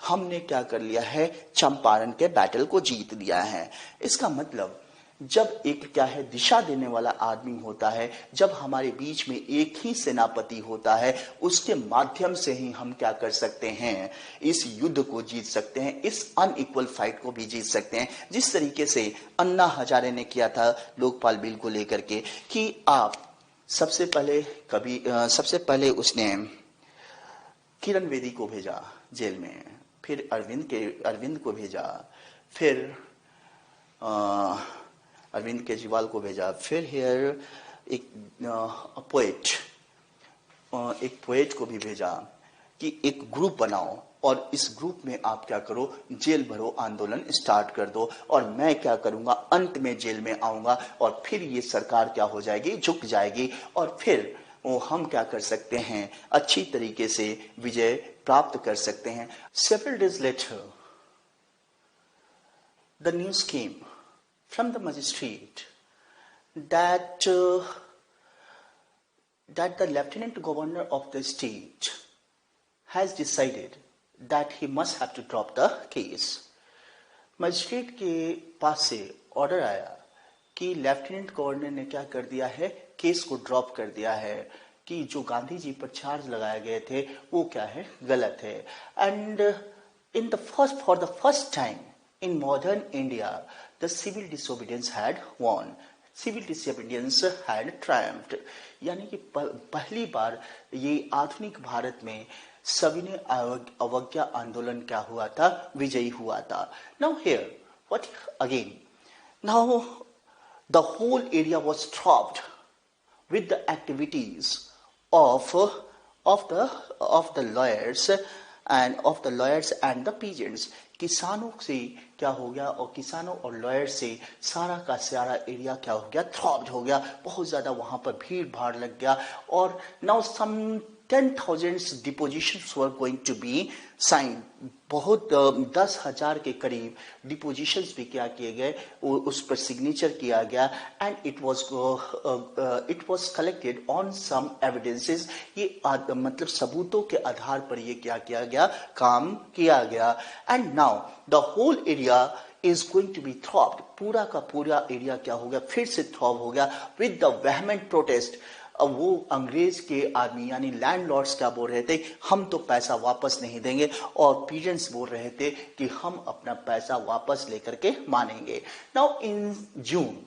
हमने क्या कर लिया है, चंपारण के बैटल को जीत लिया है। इसका मतलब जब एक क्या है, दिशा देने वाला आदमी होता है, जब हमारे बीच में एक ही सेनापति होता है, उसके माध्यम से ही हम क्या कर सकते हैं, इस युद्ध को जीत सकते हैं, इस अनइक्वल फाइट को भी जीत सकते हैं। जिस तरीके से अन्ना हजारे ने किया था लोकपाल बिल को लेकर के, कि आप सबसे पहले उसने किरण बेदी को भेजा जेल में, फिर अरविंद को भेजा, फिर अरविंद केजरीवाल को भेजा, फिर हियर एक पोएट को भी भेजा कि एक ग्रुप बनाओ और इस ग्रुप में आप क्या करो, जेल भरो आंदोलन स्टार्ट कर दो, और मैं क्या करूंगा, अंत में जेल में आऊंगा और फिर ये सरकार क्या हो जाएगी, झुक जाएगी, और फिर हम क्या कर सकते हैं, अच्छी तरीके से विजय प्राप्त कर सकते हैं। Several days later, the news came from the magistrate that the lieutenant governor of the state has decided that he must have to drop the case. Magistrate के पास से ऑर्डर आया कि लेफ्टिनेंट गवर्नर ने क्या कर दिया है, केस को ड्रॉप कर दिया है, कि जो गांधी जी पर चार्ज लगाए गए थे वो क्या है, गलत है। And for the first time in modern India, the civil disobedience had won. Civil disobedience had triumphed. यानी कि पहली बार ये आधुनिक भारत में सविनय अवज्ञा आंदोलन क्या हुआ था, विजयी हुआ था। Now here, what again? Now the whole area was throbbed with the activities of the lawyers and the peasants. किसानों से क्या हो गया, और किसानों और लॉयर से सारा का सारा एरिया क्या हो गया, थ्रॉब्ड हो गया, बहुत ज्यादा वहां पर भीड़ भाड़ लग गया। और now some 10,000 depositions were going to be sign, बहुत 10,000 के करीब डिपोजिशंस भी क्या किए गए, उस पर सिग्नेचर किया गया। And it was collected on some evidences, ये मतलब सबूतों के आधार पर ये क्या किया गया, काम किया गया। And now the whole area is going to be throbbed, पूरा का पूरा एरिया क्या हो गया, फिर से थ्रॉब हो गया विद द वेहमेंट प्रोटेस्ट। अब वो अंग्रेज के आदमी यानी लैंडलॉर्ड्स क्या बोल रहे थे, हम तो पैसा वापस नहीं देंगे, और पीजेंट्स बोल रहे थे कि हम अपना पैसा वापस लेकर के मानेंगे। Now in June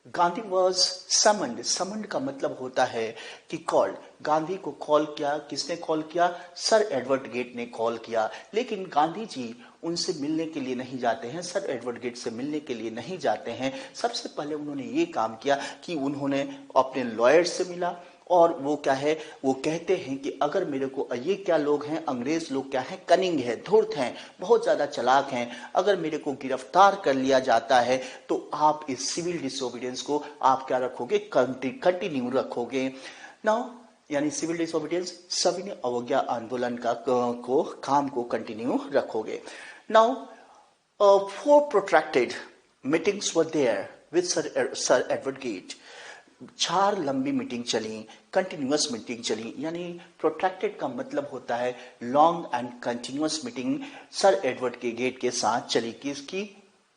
Gandhi was summoned. Summoned का मतलब होता है कि कॉल्ड। गांधी को कॉल किया, किसने कॉल किया? सर एडवर्ड गेट ने कॉल किया। लेकिन गांधी जी उनसे मिलने के लिए नहीं जाते हैं, सर एडवर्ड गेट से मिलने के लिए नहीं जाते हैं। सबसे पहले उन्होंने ये काम किया कि उन्होंने अपने लॉयर से मिला, और वो क्या है, वो कहते हैं कि अगर मेरे को, ये क्या लोग हैं, अंग्रेज लोग क्या हैं, कनिंग है, धूर्त हैं, बहुत ज्यादा चालाक हैं, अगर मेरे को गिरफ्तार कर लिया जाता है तो आप इस सिविल डिसोबीडियंस को आप क्या रखोगे, कंटिन्यू रखोगे। नाउ यानी सिविल डिसोबीडियंस, सविनय अवज्ञा आंदोलन का काम को कंटिन्यू रखोगे। Now four protracted meetings were there with sir Edward Gait. 4 लंबी मीटिंग चली, कंटिन्यूअस मीटिंग चली, यानी प्रोट्रैक्टेड का मतलब होता है long and continuous meeting sir Edward के गेट के साथ चली, किसकी?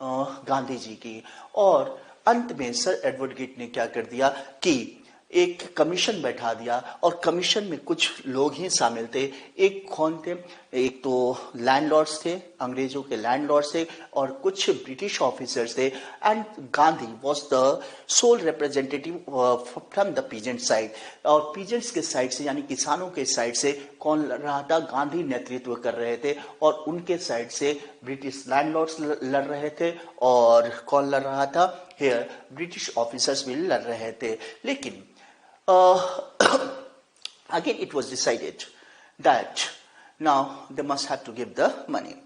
गांधी जी की। और अंत में सर एडवर्ड गेट ने क्या कर दिया कि एक कमीशन बैठा दिया, और कमीशन में कुछ लोग ही शामिल थे। एक कौन थे? एक तो लैंडलॉर्ड्स थे, अंग्रेजों के लैंडलॉर्ड्स थे, और कुछ ब्रिटिश ऑफिसर्स थे। And Gandhi was the sole representative from the peasant side. और पीजेंट्स के साइड से यानी किसानों के साइड से कौन लड़ रहा था? गांधी नेतृत्व कर रहे थे। और उनके साइड से ब्रिटिश लैंडलॉर्ड्स लड़ रहे थे, और कौन लड़ रहा था? हियर ब्रिटिश ऑफिसर्स भी लड़ रहे थे। लेकिन again it was decided that now they must have to give the money.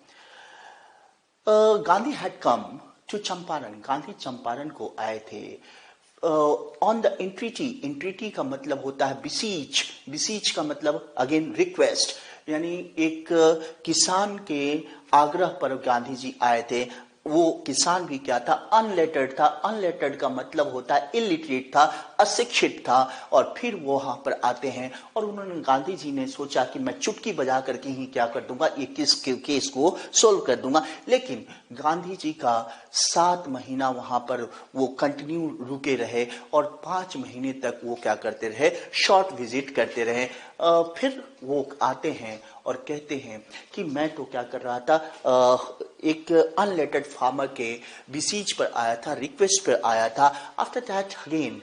Gandhi had come to Champaran. Gandhi Champaran को आए थे। ऑन द इंट्रीटी, इंट्रीटी का मतलब होता है बिसीच, बिसीच का मतलब अगेन रिक्वेस्ट, यानी एक किसान के आग्रह पर गांधी जी आए थे। वो किसान भी क्या था? अनलेटर्ड था। अनलेटर्ड का मतलब होता है इलिटरेट था, अशिक्षित था। और फिर वो वहां पर आते हैं, और उन्होंने, गांधी जी ने सोचा कि मैं चुटकी बजा करके ही क्या कर दूंगा, ये केस को सोल्व कर दूंगा। लेकिन गांधी जी का 7 महीना वहां पर वो कंटिन्यू रुके रहे, और 5 महीने तक वो क्या करते रहे? शॉर्ट विजिट करते रहे। फिर वो आते हैं और कहते हैं कि मैं तो क्या कर रहा था, एक अनलेटर्ड फार्मर के बिसीज पर आया था, रिक्वेस्ट पर आया था। After that again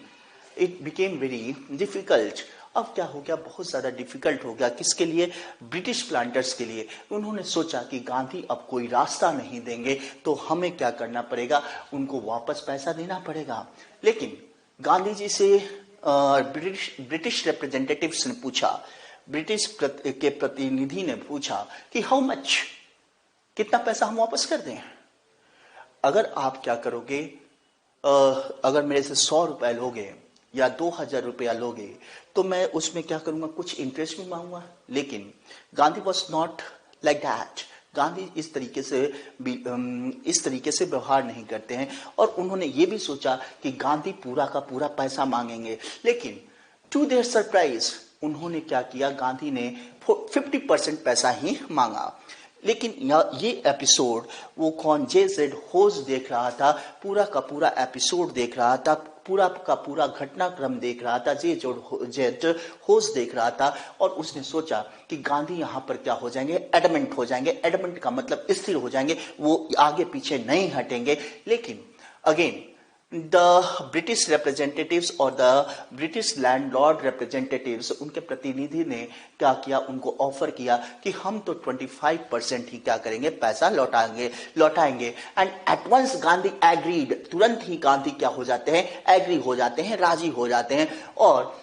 it became very difficult. अब क्या हो गया? बहुत ज्यादा डिफिकल्ट हो गया। किसके लिए? ब्रिटिश प्लांटर्स के लिए। उन्होंने सोचा कि गांधी अब कोई रास्ता नहीं देंगे, तो हमें क्या करना पड़ेगा? उनको वापस पैसा देना पड़ेगा। लेकिन गांधी जी से ब्रिटिश रिप्रेजेंटेटिव्स ने पूछा, ब्रिटिश के प्रतिनिधि ने पूछा कि हाउ मच, कितना पैसा हम वापस कर दें? अगर आप क्या करोगे, अगर मेरे से 100 रुपए लोगे या 2000 रुपया लोगे, तो मैं उसमें क्या करूंगा? कुछ इंटरेस्ट भी मांगूंगा। लेकिन Gandhi was not like that. Gandhi इस तरीके से व्यवहार नहीं करते हैं। और उन्होंने ये भी सोचा कि गांधी पूरा का पूरा पैसा मांगेंगे। लेकिन टू देयर सरप्राइज उन्होंने क्या किया? गांधी ने 50% पैसा ही मांगा। लेकिन ये एपिसोड वो कौन? जेड होज देख रहा था, पूरा का पूरा एपिसोड देख रहा था, पूरा का पूरा घटनाक्रम देख रहा था, जेड होज देख रहा था। और उसने सोचा कि गांधी यहां पर क्या हो जाएंगे? एडमेंट हो जाएंगे। एडमेंट का मतलब स्थिर हो जाएंगे, वो आगे पीछे नहीं हटेंगे। लेकिन अगेन द ब्रिटिश रिप्रेजेंटेटिव्स और द ब्रिटिश लैंडलॉर्ड रिप्रेजेंटेटिव्स, उनके प्रतिनिधि ने क्या किया? उनको ऑफर किया कि हम तो 25% ही क्या करेंगे? पैसा लौटाएंगे। And at once Gandhi agreed, तुरंत ही गांधी क्या हो जाते हैं? एग्री हो जाते हैं, राजी हो जाते हैं। और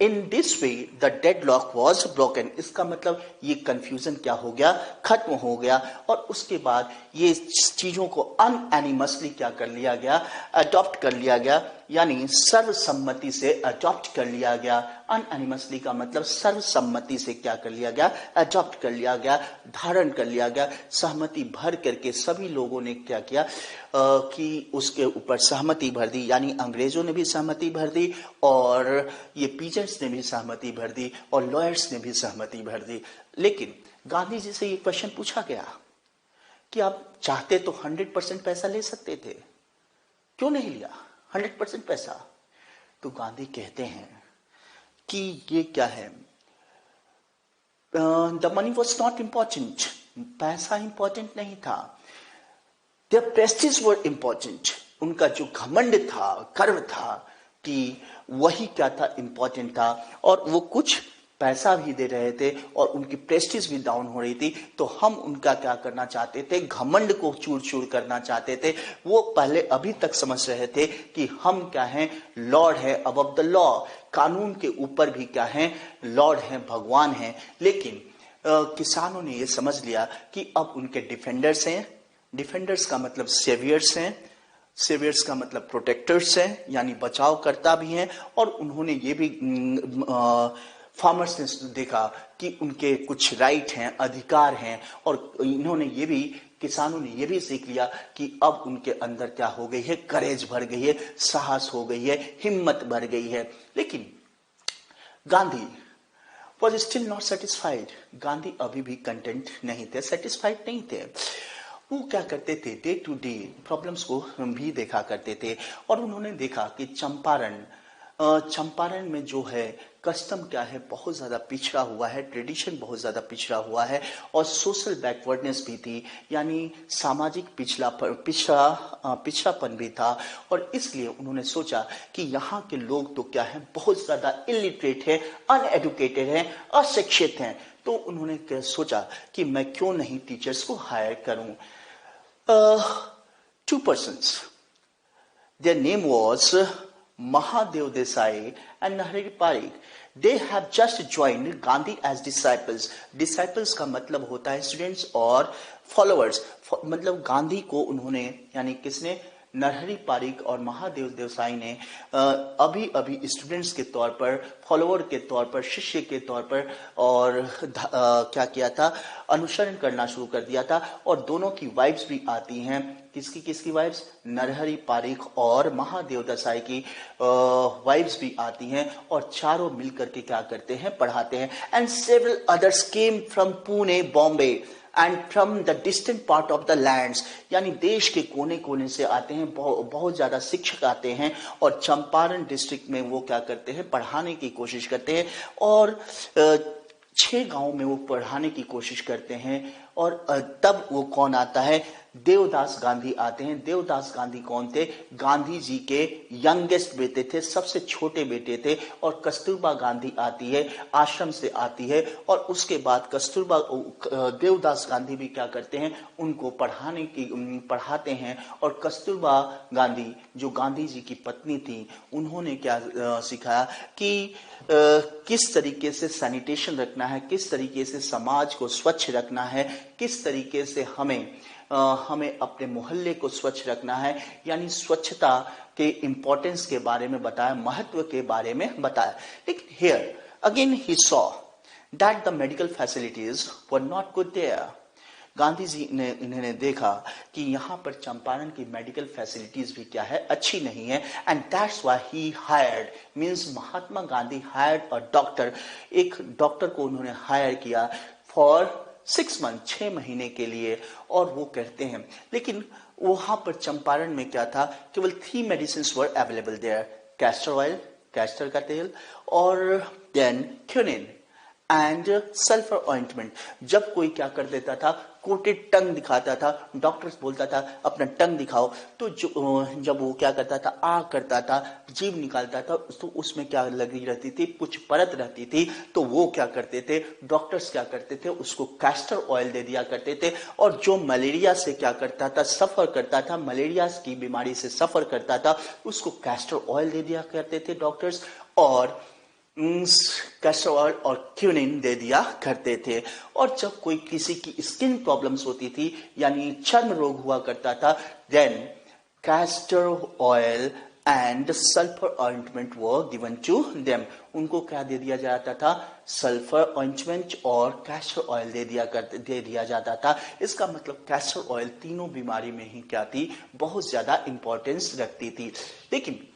in this way the deadlock was broken. इसका मतलब ये कंफ्यूजन क्या हो गया? खत्म हो गया। और उसके बाद ये चीजों को अनएनिमसली क्या कर लिया गया? अडॉप्ट कर लिया गया, यानी सर्वसम्मति से अडॉप्ट कर लिया गया। अनएनिमसली का मतलब सर्वसम्मति से क्या कर लिया गया? अडॉप्ट कर लिया गया, धारण कर लिया गया। सहमति भर करके सभी लोगों ने क्या किया कि उसके ऊपर सहमति भर दी, यानी अंग्रेजों ने भी सहमति भर दी, और ये पीजेंट्स ने भी सहमति भर दी, और लॉयर्स ने भी सहमति भर दी। लेकिन गांधी जी से ये क्वेश्चन पूछा गया कि आप चाहते तो 100% पैसा ले सकते थे, क्यों नहीं लिया 100% पैसा? तो गांधी कहते हैं कि ये क्या है, the money was not important, पैसा इंपॉर्टेंट नहीं था, देयर प्रेस्टीज वर इम्पॉर्टेंट, उनका जो घमंड था, गर्व था कि वही क्या था, इंपॉर्टेंट था। और वो कुछ पैसा भी दे रहे थे और उनकी प्रेस्टीज भी डाउन हो रही थी, तो हम उनका क्या करना चाहते थे, घमंड को चूर चूर करना चाहते थे। वो पहले अभी तक समझ रहे थे कि हम क्या हैं, लॉर्ड है अबव द लॉ, कानून के ऊपर भी क्या है, लॉर्ड है, भगवान है। लेकिन किसानों ने ये समझ लिया कि अब उनके डिफेंडर्स हैं, डिफेंडर्स का मतलब सेवियर्स हैं, सेवियर्स का मतलब प्रोटेक्टर्स हैं, यानी बचाव करता भी हैं। और उन्होंने ये भी फार्मर्स ने देखा कि उनके कुछ राइट हैं, अधिकार हैं, और इन्होंने ये भी, किसानों ने ये भी सीख लिया कि अब उनके अंदर क्या हो गई है, करेज भर गई है, साहस हो गई है, हिम्मत भर गई है। लेकिन Gandhi was still not satisfied, Gandhi अभी भी कंटेंट नहीं थे, सेटिस्फाइड नहीं थे। वो क्या करते थे, डे टू डे प्रॉब्लम्स को भी देखा करते थे। और उन्होंने देखा कि चंपारण में जो है कस्टम क्या है, बहुत ज्यादा पिछड़ा हुआ है, ट्रेडिशन बहुत ज्यादा पिछड़ा हुआ है, और सोशल बैकवर्डनेस भी थी, यानी सामाजिक पिछड़ापन भी था। और इसलिए उन्होंने सोचा कि यहाँ के लोग तो क्या है, बहुत ज्यादा इलिटरेट है, अनएडुकेटेड है, अशिक्षित हैं। तो उन्होंने सोचा कि मैं क्यों नहीं टीचर्स को हायर करूं। 2 persons, their name was Mahadev Desai and Narahari Parikh. They have just joined Gandhi as disciples. Disciples का मतलब होता है स्टूडेंट्स, और फॉलोअर्स, मतलब गांधी को उन्होंने, यानी किसने, नरहरि पारिक और महादेव देसाई ने अभी अभी स्टूडेंट्स के तौर पर, फॉलोअर के तौर पर, शिष्य के तौर पर, और क्या किया था, अनुसरण करना शुरू कर दिया था। और दोनों की वाइब्स भी आती हैं, किसकी किसकी वाइब्स, नरहरि पारिक और महादेव देसाई की वाइब्स भी आती हैं, और चारों मिलकर के क्या करते हैं, पढ़ाते हैं। And several others came from Pune, Bombay and from the distant part of the lands, यानी देश के कोने कोने से आते हैं, बहुत ज्यादा शिक्षक आते हैं, और चंपारण डिस्ट्रिक्ट में वो क्या करते हैं, पढ़ाने की कोशिश करते हैं। और 6 गांव में वो पढ़ाने की कोशिश करते हैं। और तब वो कौन आता है, देवदास गांधी आते हैं। देवदास गांधी कौन थे, गांधी जी के यंगेस्ट बेटे थे, सबसे छोटे बेटे थे। और कस्तूरबा गांधी आती है, आश्रम से आती है, और उसके बाद देवदास गांधी भी क्या करते हैं, उनको पढ़ाते हैं। और कस्तूरबा गांधी जो गांधी जी की पत्नी थी, उन्होंने क्या सिखाया कि किस तरीके से सैनिटेशन रखना है, किस तरीके से समाज को स्वच्छ रखना है, किस तरीके से हमें अपने मोहल्ले को स्वच्छ रखना है, यानी स्वच्छता के इंपॉर्टेंस के बारे में बताया, महत्व के बारे में बताया। लेकिन here again he saw that the medical facilities were not good there. Gandhi ji ने इन्होंने देखा कि यहाँ पर चंपारण की मेडिकल फैसिलिटीज भी क्या है, अच्छी नहीं है। And that's why he hired, means Mahatma Gandhi hired a doctor, एक डॉक्टर को उन्होंने हायर किया फॉर 6 months, 6 महीने के लिए। और वो कहते हैं, लेकिन वहां पर चंपारण में क्या था, केवल 3 medicine were available there, castor oil, castor का तेल, और then quinine and sulphur ointment. जब कोई क्या कर देता था, कोटेड टंग दिखाता था, डॉक्टर्स बोलता था अपना टंग दिखाओ, तो जब वो क्या करता था, आ करता था, जीभ निकालता था, तो उसमें क्या लगी रहती थी, कुछ परत रहती थी। तो वो क्या करते थे, डॉक्टर्स क्या करते थे, उसको कैस्टर ऑयल दे दिया करते थे। और जो मलेरिया से क्या करता था, सफर करता था, मलेरिया की बीमारी से सफर करता था, उसको कैस्टर ऑयल दे दिया करते थे डॉक्टर्स, और कैस्टर ऑयल और क्यूनिन दे दिया करते थे। और जब कोई किसी की स्किन प्रॉब्लम्स होती थी, यानी चर्म रोग हुआ करता था, then castor oil and sulphur ointment were given to them. उनको क्या दे दिया जाता था, सल्फर ऑइंटमेंट और कैस्टर ऑयल दे दिया जाता था। इसका मतलब कैस्टर ऑयल तीनों बीमारी में ही क्या थी, बहुत ज्यादा इंपॉर्टेंस रखती थी। लेकिन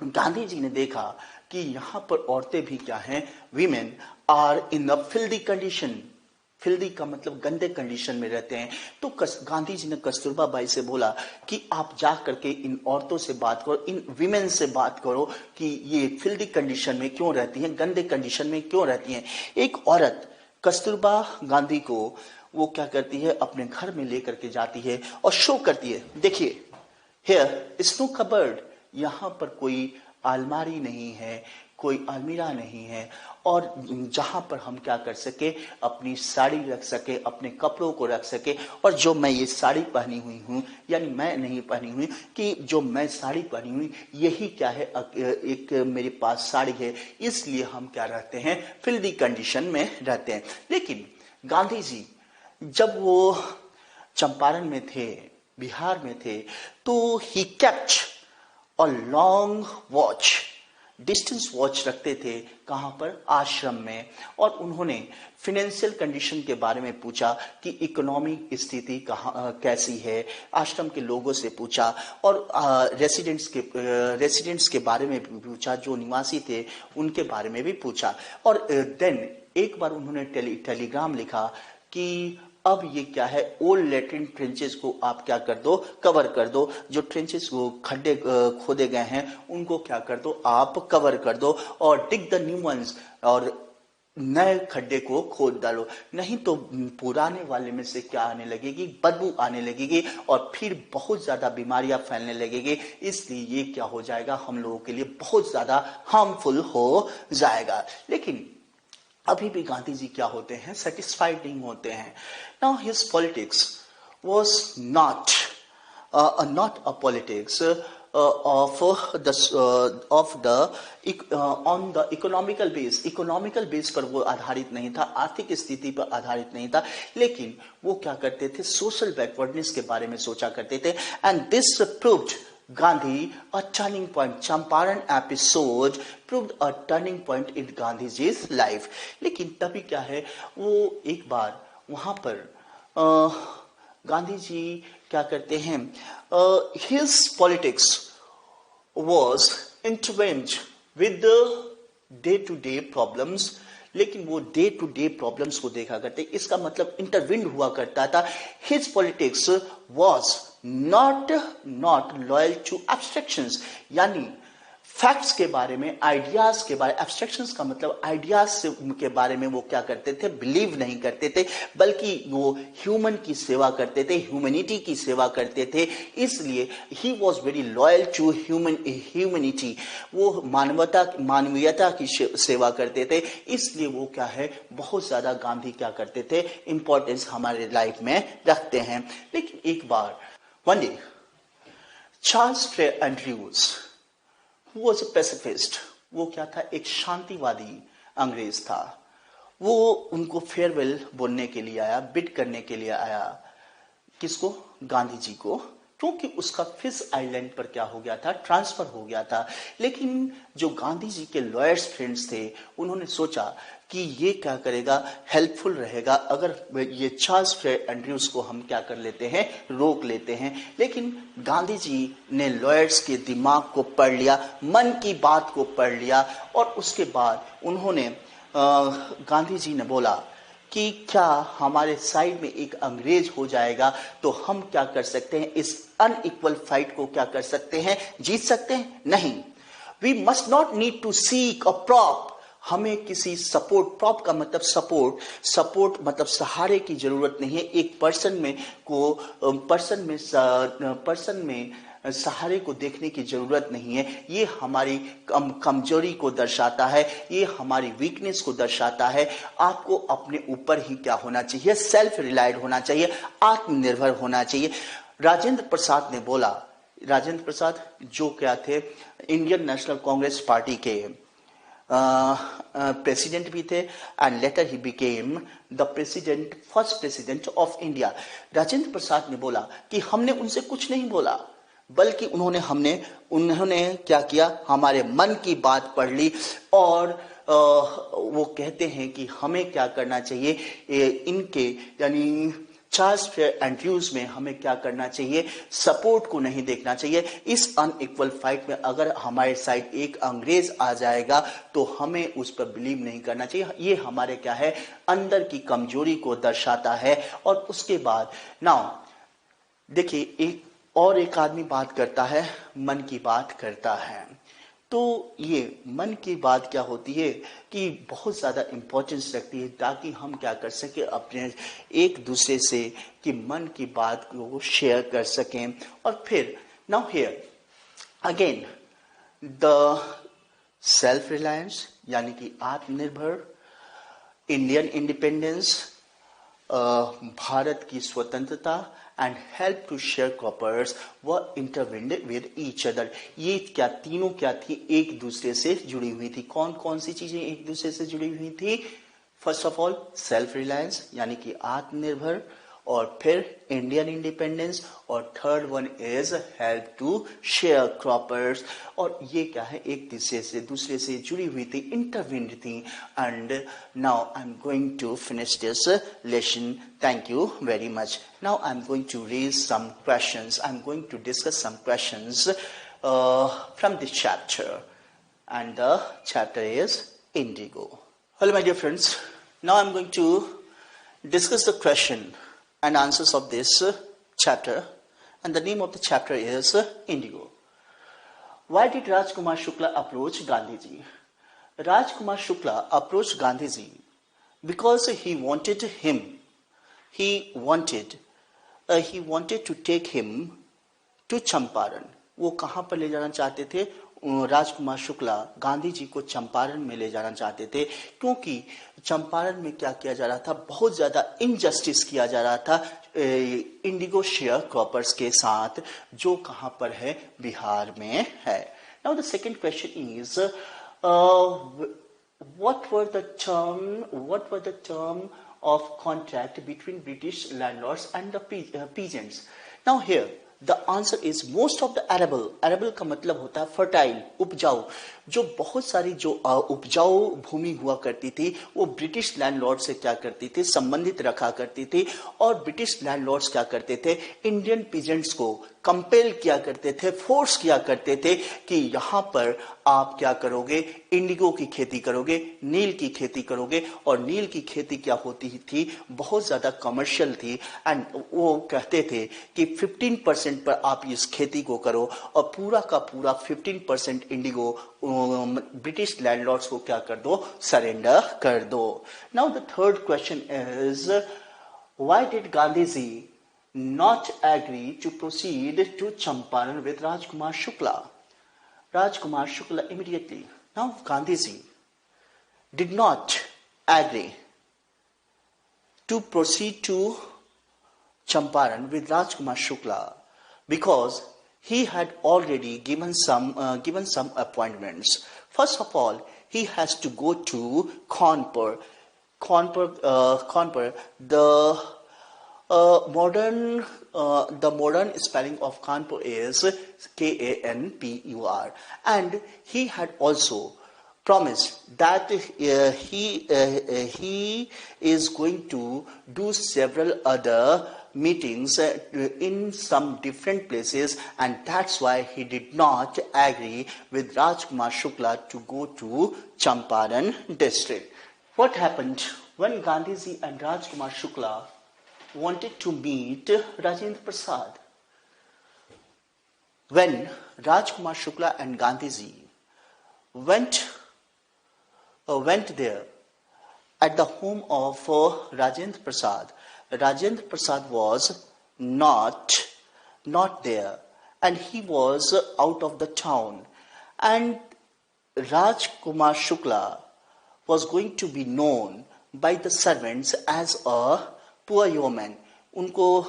गांधी जी ने देखा कि यहां पर औरतें भी क्या हैं, women are in a filthy condition. Filthy का मतलब गंदे कंडीशन में रहते हैं। तो गांधी जी ने कस्तूरबा बाई से बोला कि आप जा करके इन औरतों से बात करो, इन विमेन से बात करो कि ये फिल्दी कंडीशन में क्यों रहती हैं, गंदे कंडीशन में क्यों रहती हैं। एक औरत कस्तूरबा गांधी को वो क्या करती है, अपने घर में लेकर के जाती है और शो करती है, देखिए हियर इज नो कबर्ड, यहाँ पर कोई अलमारी नहीं है, कोई अलमीरा नहीं है, और जहां पर हम क्या कर सके, अपनी साड़ी रख सके, अपने कपड़ों को रख सके। और जो मैं ये साड़ी पहनी हुई हूँ, यानी मैं नहीं पहनी हुई, कि जो मैं साड़ी पहनी हुई यही क्या है, एक मेरे पास साड़ी है, इसलिए हम क्या रहते हैं, फिल्दी कंडीशन में रहते हैं। लेकिन गांधी जी जब वो चंपारण में थे, बिहार में थे, तो he kept a long watch, distance watch रखते थे, कहां पर, आश्रम में। और उन्होंने फिनेंशियल कंडीशन के बारे में पूछा कि इकोनॉमिक स्थिति कैसी है, आश्रम के लोगों से पूछा, और रेसिडेंट्स के बारे में भी पूछा, जो निवासी थे उनके बारे में भी पूछा। और देन एक बार उन्होंने टेलीग्राम लिखा कि अब ये क्या है, ओल्ड लेट्रिन ट्रेंचेस को आप क्या कर दो, कवर कर दो, जो ट्रेंचेस वो खड्डे खोदे गए हैं उनको क्या कर दो, आप कवर कर दो, और डिग द न्यू वंस, और नए खड्डे को खोद डालो, नहीं तो पुराने वाले में से क्या आने लगेगी, बदबू आने लगेगी, और फिर बहुत ज्यादा बीमारियां फैलने लगेगी। इसलिए ये क्या हो जाएगा, हम लोगों के लिए बहुत ज्यादा हार्मफुल हो जाएगा। लेकिन अभी भी गांधी जी क्या होते हैं, सेटिस्फाइड नहीं होते हैं। Now his politics was not a politics of the on the economical base पर वो आधारित नहीं था, आर्थिक स्थिति पर आधारित नहीं था, लेकिन वो क्या करते थे, सोशल बैकवर्डनेस के बारे में सोचा करते थे। And this proved Gandhi a turning point. Champaran episode proved a turning point in गांधीजी's life. लेकिन तभी क्या है, वो एक बार वहां पर गांधी जी क्या करते हैं, his politics was intertwined with the day-to-day problems. लेकिन वो डे टू डे प्रॉब्लम्स को देखा करते, इसका मतलब इंटरविंड हुआ करता था। His politics was not loyal to abstractions, यानी फैक्ट्स के बारे में, आइडियाज के बारे, एब्स्ट्रैक्शंस का मतलब आइडियाज के बारे में वो क्या करते थे, बिलीव नहीं करते थे, बल्कि वो ह्यूमन की सेवा करते थे, ह्यूमैनिटी की सेवा करते थे। इसलिए ही was very loyal to humanity, वो मानवीयता की सेवा करते थे। इसलिए वो क्या है, बहुत ज्यादा गांधी क्या करते थे, इंपॉर्टेंस हमारे लाइफ में रखते हैं। लेकिन एक बार वन डे चार्ल्स ट्रे एंड्रयूज was a pacifist, वो क्या था, एक शांतिवादी अंग्रेज था। वो उनको फेयरवेल बोलने के लिए आया, बिड करने के लिए आया, किसको, गांधी जी को, क्योंकि उसका फिश आइलैंड पर क्या हो गया था, ट्रांसफर हो गया था। लेकिन जो गांधी जी के लॉयर्स फ्रेंड्स थे, उन्होंने सोचा कि ये क्या करेगा, हेल्पफुल रहेगा अगर ये चार्ल्स ट्रे एंड्रयूज को हम क्या कर लेते हैं, रोक लेते हैं। लेकिन गांधी जी ने लॉयर्स के दिमाग को पढ़ लिया, मन की बात को पढ़ लिया, और उसके बाद उन्होंने गांधी जी ने बोला कि क्या हमारे साइड में एक अंग्रेज हो जाएगा तो हम क्या कर सकते हैं, इस अनइक्वल फाइट को क्या कर सकते हैं, जीत सकते हैं? नहीं। We must not need to seek a prop, हमें किसी सपोर्ट, प्रॉप का मतलब सपोर्ट मतलब सहारे की जरूरत नहीं है। एक पर्सन में सहारे को देखने की जरूरत नहीं है। ये हमारी कमजोरी को दर्शाता है, ये हमारी वीकनेस को दर्शाता है। आपको अपने ऊपर ही क्या होना चाहिए, सेल्फ रिलायड होना चाहिए, आत्मनिर्भर होना चाहिए। राजेंद्र प्रसाद ने बोला, राजेंद्र प्रसाद जो क्या थे, इंडियन नेशनल कांग्रेस पार्टी के प्रेसिडेंट भी थे, and later he became the first president of India. Rajendra Prasad ने बोला कि हमने उनसे कुछ नहीं बोला, बल्कि उन्होंने क्या किया, हमारे मन की बात पढ़ ली, और वो कहते हैं कि हमें क्या करना चाहिए, इनके यानी चार्ल्स एंड्रयूज में हमें क्या करना चाहिए, सपोर्ट को नहीं देखना चाहिए। इस अनइक्वल फाइट में अगर हमारे साइड एक अंग्रेज आ जाएगा तो हमें उस पर बिलीव नहीं करना चाहिए। ये हमारे क्या है, अंदर की कमजोरी को दर्शाता है। और उसके बाद नाउ देखिए, एक आदमी बात करता है, मन की बात करता है। तो ये मन की बात क्या होती है कि बहुत ज़्यादा इंपॉर्टेंस रखती है, ताकि हम क्या कर सकें, अपने एक दूसरे से कि मन की बात को शेयर कर सकें। और फिर now here again the self reliance यानी कि आत्मनिर्भर, इंडियन इंडिपेंडेंस, भारत की स्वतंत्रता and help to sharecroppers व इंटरविंड विद ईच अदर। ये क्या तीनों क्या थी, एक दूसरे से जुड़ी हुई थी। कौन कौन सी चीजें एक दूसरे से जुड़ी हुई थी? First of all self reliance यानी कि आत्मनिर्भर, और फिर इंडियन इंडिपेंडेंस, और third one is help to sharecroppers. और ये क्या है, एक दूसरे से जुड़ी हुई थी, इंटरविंड थी। And now I am going to finish this lesson. Thank you very much. Now I am going to raise some questions, I am going to discuss some questions from this chapter, and the chapter is Indigo. Hello my dear friends, now I'm going to discuss the question and answers of this chapter, and the name of the chapter is Indigo. Why did Rajkumar Shukla approach Gandhiji? Rajkumar Shukla approached Gandhiji because he wanted to take him to Champaran. वो कहाँ पर ले जाना चाहते थे? राजकुमार शुक्ला गांधी जी को चंपारण में ले जाना चाहते थे, क्योंकि चंपारण में क्या किया जा रहा था, बहुत ज्यादा इनजस्टिस किया जा रहा था इंडिगो शेयर क्रॉपर्स के साथ, जो कहां पर है, बिहार में है। Now the second question is what were the term of contract between British landlords and the peasants? Now here the answer is most of the arable का मतलब होता है फर्टाइल, उपजाऊ। जो बहुत सारी जो उपजाऊ भूमि हुआ करती थी वो ब्रिटिश लैंडलॉर्ड से क्या करती थी, संबंधित रखा करती थी। और ब्रिटिश लैंडलॉर्ड्स क्या करते थे, इंडियन पीजेंट्स को कंपेल किया करते थे, फोर्स किया करते थे कि यहाँ पर आप क्या करोगे, इंडिगो की खेती करोगे, नील की खेती करोगे। और नील की खेती क्या होती थी, बहुत ज्यादा कमर्शियल थी। एंड वो कहते थे कि 15% पर आप इस खेती को करो, और पूरा का पूरा 15% इंडिगो ब्रिटिश लैंडलॉर्ड्स को क्या कर दो, सरेंडर कर दो। Now the third question is why did Gandhi ji not agree to proceed to Champaran with Rajkumar Shukla? Rajkumar Shukla immediately. Now Gandhiji did not agree to proceed to Champaran with Rajkumar Shukla because he had already given some appointments. First of all, he has to go to Kanpur. Kanpur, the modern spelling of Kanpur is Kanpur, and he had also promised that he is going to do several other meetings in some different places, and that's why he did not agree with Rajkumar Shukla to go to Champaran district. What happened when Gandhiji and Rajkumar Shukla wanted to meet Rajendra Prasad? When Rajkumar Shukla and Gandhiji went there at the home of Rajendra Prasad, Rajendra Prasad was not there, and he was out of the town, and Rajkumar Shukla was going to be known by the servants as a poor yeoman. उनको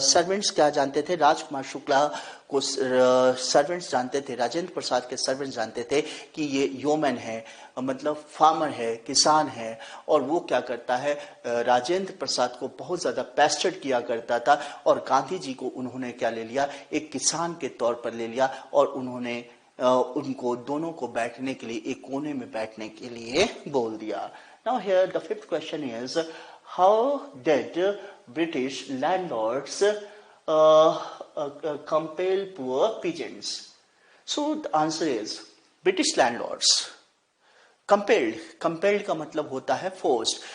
servants क्या जानते थे, राजकुमार शुक्ला को servants जानते थे, राजेंद्र प्रसाद के servants जानते थे कि ये योमैन है, मतलब फार्मर है, किसान है। और वो क्या करता है, राजेंद्र प्रसाद को बहुत ज्यादा पेस्टर्ड किया करता था, और गांधी जी को उन्होंने क्या ले लिया, एक किसान के तौर पर ले लिया, और उन्होंने उनको दोनों को बैठने के लिए एक कोने में बैठने के लिए बोल दिया। Now here the fifth question is how did British landlords compel poor peasants? So the answer is British landlords compelled का मतलब होता है forced.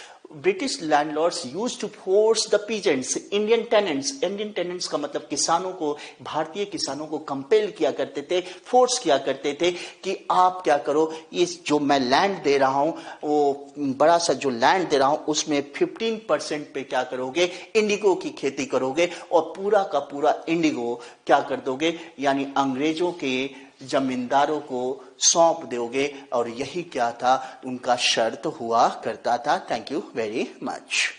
British landlords used to force the peasants, Indian tenants का मतलब किसानों को, भारतीय किसानों को कंपेल किया करते थे, फोर्स किया करते थे कि आप क्या करो, इस जो मैं लैंड दे रहा हूं, वो बड़ा सा जो लैंड दे रहा हूं उसमें 15% पे क्या करोगे, इंडिगो की खेती करोगे और पूरा का पूरा इंडिगो क्या कर दोगे, यानी अंग्रेजों के जमींदारों को सौंप दोगे। और यही क्या था, उनका शर्त हुआ करता था। Thank you very much.